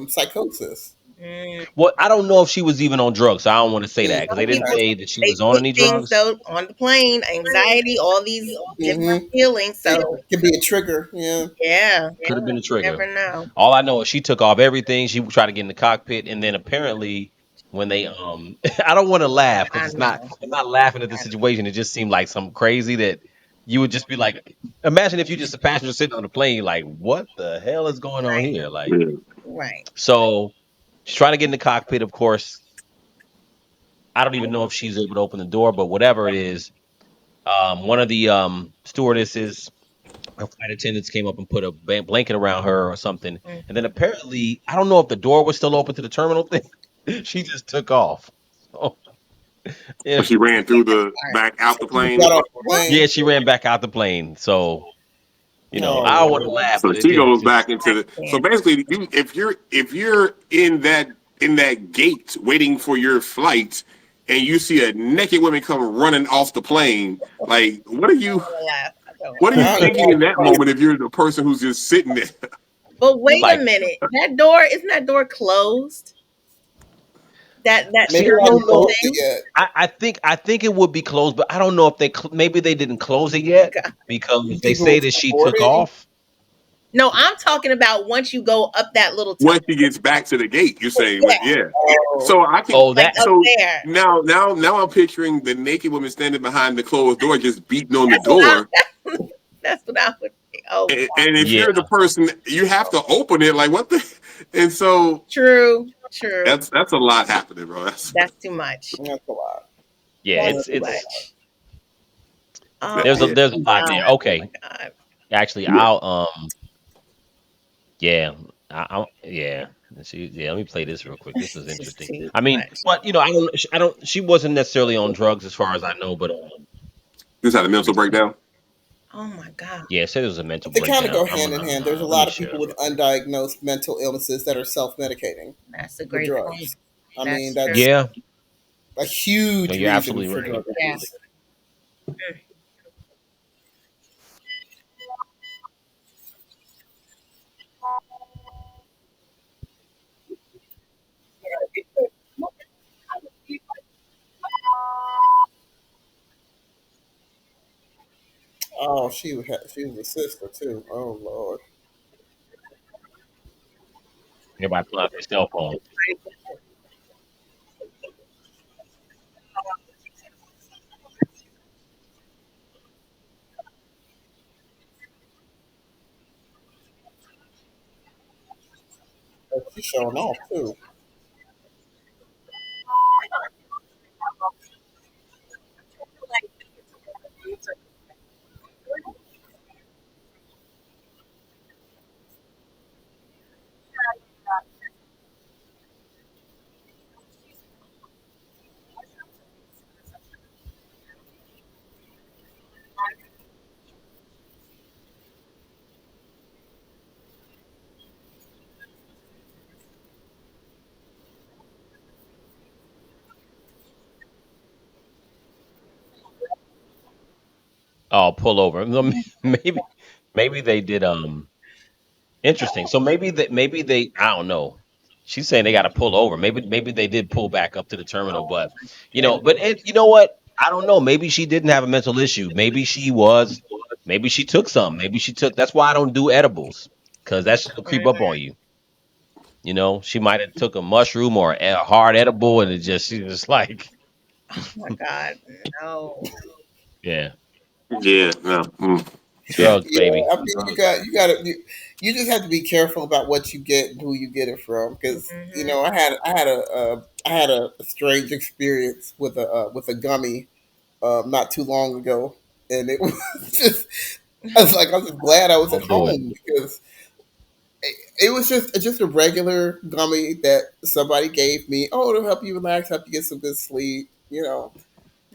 psychosis. Mm. Well, I don't know if she was even on drugs, so I don't want to say that Mm, because they Some didn't people okay. say that she they was on take any things drugs. though on the plane, anxiety, all these different Mm-hmm. feelings. It So could be a trigger. Yeah. yeah, Could have been a you trigger. never know. All I know is she took off everything. She tried to get in the cockpit, and then apparently when they I don't want to laugh because I it's not. know. I'm not laughing at the I know. situation. It just seemed like some crazy that you would just be like, imagine if you just a passenger sitting on the plane, like, what the hell is going on Right. here? Like, Yeah. Right. so she's trying to get in the cockpit. Of course, I don't even know if she's able to open the door, but whatever it is, one of the stewardesses, her flight attendants came up and put a blanket around her or something. Mm. And then apparently, I don't know if the door was still open to the terminal thing. She just took off. So, But yeah, she ran through the Right. back out the You just plane. got off the What? plane. yeah, she ran back out the plane. So, Oh I don't want to Lord. laugh, So but it she is goes just back into I the. So can't. basically, if you're in that gate waiting for your flight, and you see a naked woman come running off the plane, like what are I don't you want to laugh. I don't want what to are you laugh. I don't thinking in that know. moment if you're the person who's just sitting there? But you wait a like, minute. That door isn't that door closed? That Maybe see, they I terminal haven't don't know. closed thing. it yet. I think it would be closed, but I don't know if maybe they didn't close it yet God. because they People say that she took boarding. off. No, I'm talking about once you go up that little tunnel. Once she gets back to the gate, you're saying, Yeah, but yeah. Oh, So I can. Oh, like that up So there. now I'm picturing the naked woman standing behind the closed door, just beating on the That's what I. door. That's what I would think. Oh And if yeah. you're the person, you have to open it. Like what the? And so true, true. that's a lot happening, bro. That's That's too much. that's a lot. Yeah, That's it's too That's a it's lot. much. Oh there's a yeah. there's a lot God. there. Oh Okay, my God. actually, Yeah. yeah, yeah. Let me play this real quick. This is This is interesting. too I mean, much. but I don't. She wasn't necessarily on drugs as far as I know, but Just had a let me mental see. breakdown. Oh my God. Yeah, it said it was a mental They kind of go breakdown. hand in hand. There's a Let me lot of share people it with real quick. undiagnosed mental illnesses that are self-medicating That's a with great point. drugs. I mean, That's true. that's Yeah, a no, huge you're reason absolutely for right. drug Yeah. abuse. Oh, she was a sister too. Oh Lord. Everybody pull out their cell phone. She's showing off too. Oh, pull over. No, maybe they did. Interesting. So maybe they. I don't know. She's saying they got to pull over. Maybe they did pull back up to the terminal, but And you know what? I don't know. Maybe she didn't have a mental issue. Maybe she was. Maybe she took some. Maybe she took. That's why I don't do edibles, because that shit'll creep up on you. You know, she might have took a mushroom or a hard edible, and she was like, Oh my God, no. yeah, Yeah, no. Yeah. drugs, Yeah, baby. I mean, you just have to be careful about what you get and who you get it from, because Hmm. I had a strange experience with a gummy not too long ago, and it was just I was just glad I was at Don't do it. home, because it was just a regular gummy that somebody gave me. Oh, it'll help you relax, help you get some good sleep.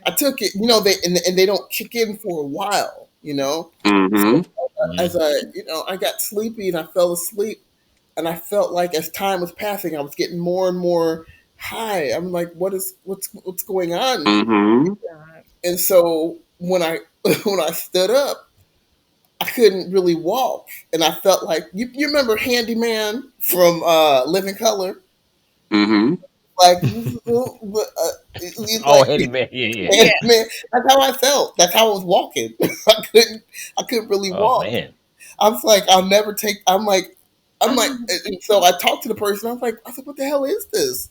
I took it. And they don't kick in for a while. So Mm-hmm. as Mhm. I got sleepy and I fell asleep, and I felt like as time was passing, I was getting more and more high. I'm like, what's going on? Mm-hmm. God. And so when I when I stood up, I couldn't really walk, and I felt like you remember Handyman from Living Color, Mm-hmm. like it's Oh, like Eddie man, yeah, yeah. Yeah. Handyman. That's how I felt. That's how I was walking. I couldn't really Oh walk. man. I was like, I'll never take. I'm like, and so I talked to the person. I was like, what the hell is this?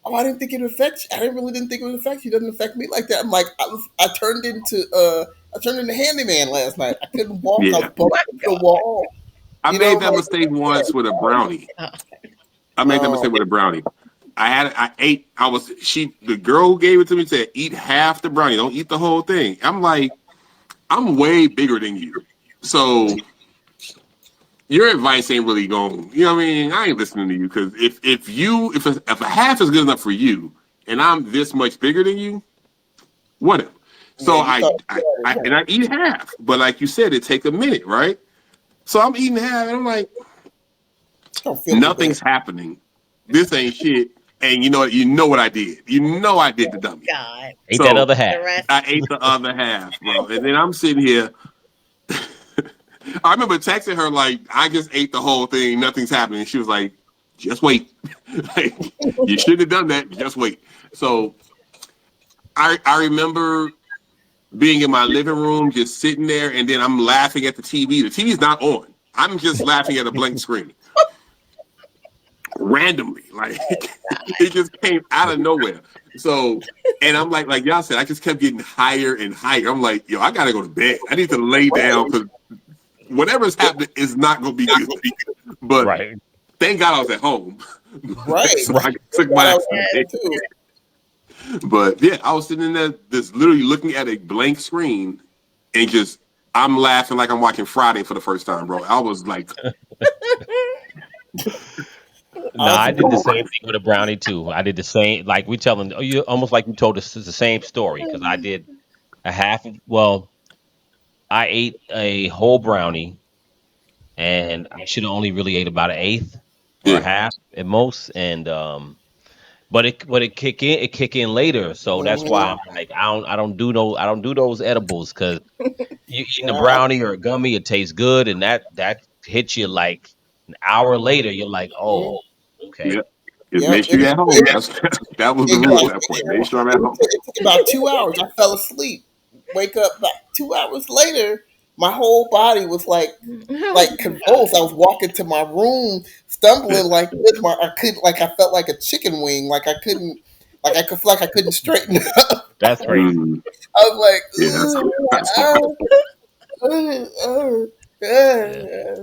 Oh, I didn't think it would affect you. I didn't think it would affect you. It doesn't affect me like that. I'm like, I turned into Handyman last night. I couldn't walk. I Yeah. was Oh bumping my into the God. wall. I You know, made that like, mistake once with a brownie. God. I made that oh, mistake with a brownie. I ate, the girl who gave it to me said, eat half the brownie. Don't eat the whole thing. I'm like, I'm way bigger than you. So your advice ain't really going, you know what I mean? I ain't listening to you because if a half is good enough for you and I'm this much bigger than you, whatever. yeah, So you thought you had it, and huh? I eat half, but like you said, it take a minute, right? So I'm eating half, and I'm like, Don't feel too bad. nothing's happening. This ain't shit. And you know what? You know what I did. You know I did the dummy. God. Ate that So other half. The rest. I ate the other half, bro. And then I'm sitting here. I remember texting her like, I just ate the whole thing. Nothing's happening. She was like, just wait. Like, you shouldn't have done that. Just wait. So I remember being in my living room, just sitting there, and then I'm laughing at the TV. The TV's not on. I'm just laughing at a blank screen randomly. Like it just came out of nowhere. So, and I'm like y'all said, I just kept getting higher and higher. I'm like, yo, I gotta go to bed. I need to lay down Right, because whatever's happening is not gonna be good. But Right. thank God I was at home, right. so I took Thought my I ass was to Yes. bed. too. But yeah, I was sitting in there, just literally looking at a blank screen, and just I'm laughing like I'm watching Friday for the first time, bro. I was like, No, I was I did the surprised. same thing with a brownie too. I did the same, like we telling, oh, you almost like you told us the same story because I did a half. Well, I ate a whole brownie, and I should have only really ate about an eighth or a yeah, half at most. And it kick in later, so that's why I'm like I don't do those edibles because you eating a Yeah, brownie or a gummy, it tastes good, and that hits you like an hour later. You're like, mhm. oh, okay. yeah. Just Yep. make sure you're at home. That was the rule at that point. Make sure I'm at home. It took about 2 hours. I fell asleep. Wake up about 2 hours later. My whole body was Oh convulsed. I was walking to my room, stumbling like this. I could like I felt like a chicken wing. Like I couldn't straighten up. That's crazy. Mm, I was like, yeah, that's hard. Yeah.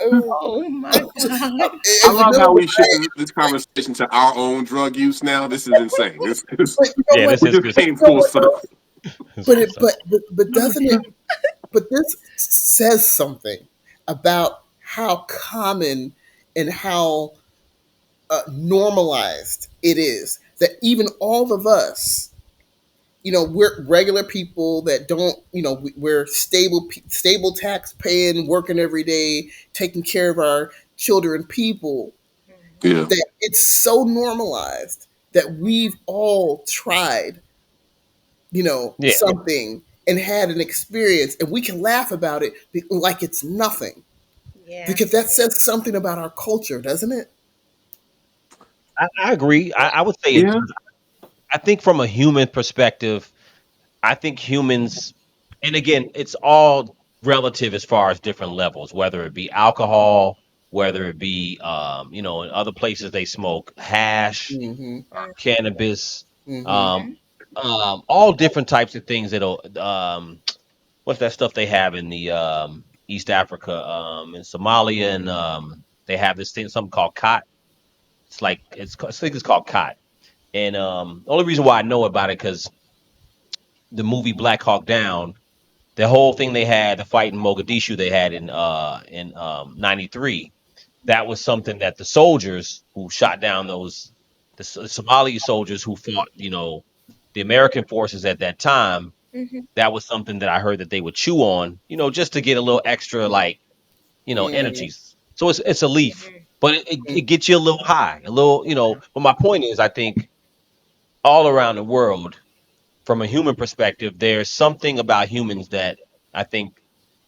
oh my God. I in the love middle how of the we night. shifting this conversation to our own drug use now. This is insane. But you know Yeah, what? this We is just good came stuff. You know full what though? circle. This is But good it stuff. but doesn't it? But this says something about how common and how normalized it is that even all of us, we're regular people that don't, we're stable tax paying, working every day, taking care of our children, people, Yeah, that it's so normalized that we've all tried, Yeah. something and had an experience, and we can laugh about it like it's nothing, Yeah. because that says something about our culture, doesn't it? I agree. I would say it yeah, does. I think from a human perspective, I think humans, and again, it's all. relative as far as different levels, whether it be alcohol, whether it be in other places they smoke hash Mm-hmm. or cannabis, Mm-hmm. um, all different types of things that'll what's that stuff they have in the East Africa, in Somalia, and they have this thing something called khat. It's like I think it's called khat. And the only reason why I know about it because the movie Black Hawk Down, the whole thing they had, the fight in Mogadishu they had in '93. That was something that the soldiers who shot down the Somali soldiers who fought, the American forces at that time. Mhm. That was something that I heard that they would chew on, just to get a little extra, like, Mm-hmm. energies. So it's a leaf, Mhm. but it gets you a little high, a little, But my point is, I think all around the world, from a human perspective, there's something about humans that I think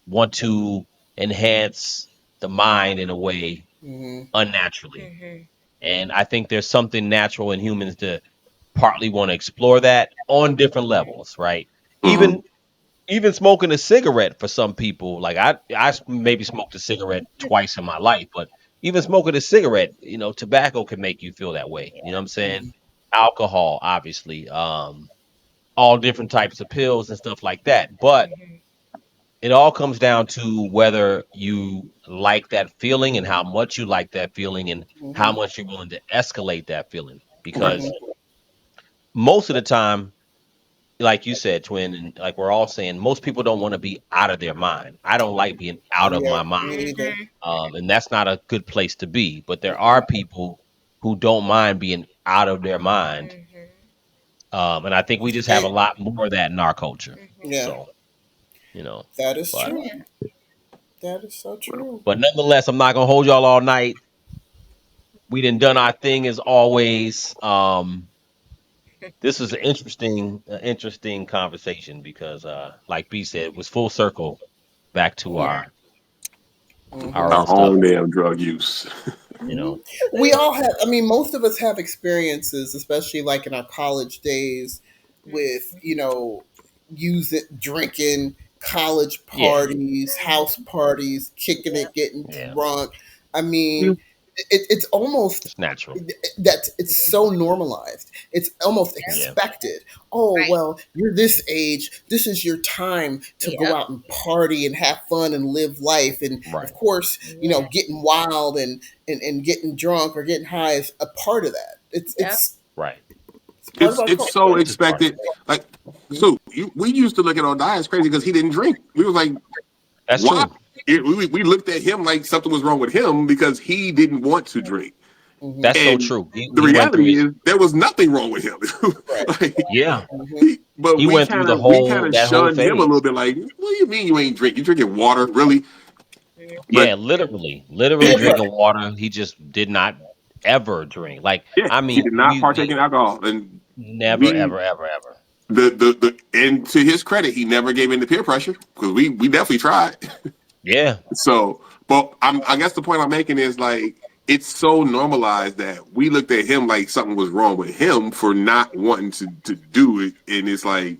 want to enhance the mind in a way Mm-hmm. unnaturally. Mhm. And I think there's something natural in humans to partly want to explore that on different levels, right? Mm-hmm. Even even smoking a cigarette for some people, like maybe smoked a cigarette twice in my life, but even smoking a cigarette, tobacco can make you feel that way. You know what I'm saying? Alcohol, obviously, all different types of pills and stuff like that. But Mhm. it all comes down to whether you like that feeling and how much you like that feeling and how Mm-hmm. much you're willing to escalate that feeling. Right. Because most of the time, like you said, twin, and like we're all saying, most people don't want to be out of their mind. I don't like being out of Yeah, my mind. me either. Mhm. And that's not a good place to be. But there are people who don't mind being out of their mind. Mhm. And I think we just have a And lot more of that in our culture. Mhm. yeah, So, you know, that is but true. Yeah. That is so true. but nonetheless, I'm not gonna hold y'all all night. We done our thing as always. This was an interesting conversation because, like B said, it was full circle back to Yeah. our Mm-hmm. own Our stuff. own damn drug use. You Hmm. know, We all have, I mean, most of us have experiences, especially like in our college days, with, use it, drinking, college yeah, parties, house parties, kicking Yeah. it, getting yeah, drunk. I mean, it's almost it's natural. that it's so normalized. It's almost Yeah, expected. Oh, Right. well, you're this age. This is your time to go Yep. out and party and have fun and live life. And of right, course, Yeah. getting wild and getting drunk or getting high is a part of that. It's Yep. it's right. it's part of It's our it's so culture. It's just part of expected. it. Like, so we used to look at O'Dai as crazy because he didn't drink. We was like, That's why? true. We looked at him like something was wrong with him because he didn't want to drink. Hmm. That's so And true. He the he went through reality his is there was nothing wrong with him. Right. Like, yeah. Hmm. but He we went through kind the of we kind whole of that whole shunned him a little phase. bit. Like, what do you mean you ain't drink? You drinking water, really? Yeah, But literally Peer drinking pressure. water. He just did not ever drink. Like, yeah, I he mean, did not partake in alcohol, and never, we ever, ever, ever. the and to his credit, he never gave in to peer pressure because we definitely tried. Yeah, So, but I guess the point I'm making is like it's so normalized that we looked at him like something was wrong with him for not wanting to do it, and it's like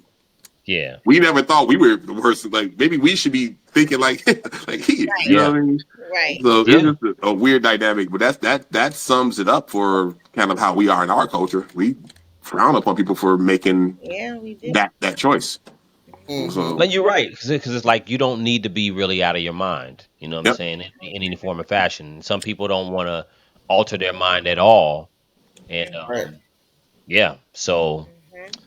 yeah, we never thought we were the worst. Like maybe we should be thinking like like he is. You know yeah, what I mean? Right. So it's yeah, just a weird dynamic, but that sums it up for kind of how we are in our culture. We frown upon people for making Yeah, we did. that choice. Hmm. So no, you're right because it's like you don't need to be really out of your mind. You know what I'm yep, saying? In any form or fashion. Some people don't want to alter their mind at all, and Right. yeah. So Mhm.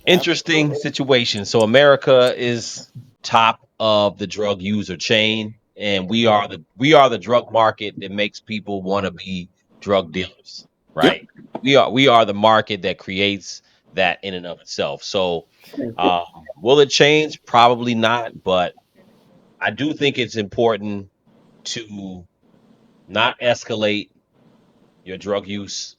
interesting Absolutely. situation. So America is top of the drug user chain, and we are the drug market that makes people want to be drug dealers, yep. right? We are the market that creates that in and of itself. So, um, will it change? Probably not, but I do think it's important to not escalate your drug use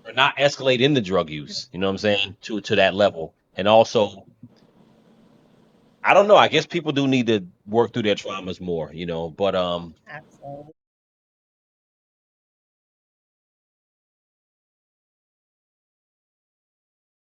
or not escalate in the drug use. You know what I'm saying? To that level, and also I don't know. I guess people do need to work through their traumas more, but Absolutely.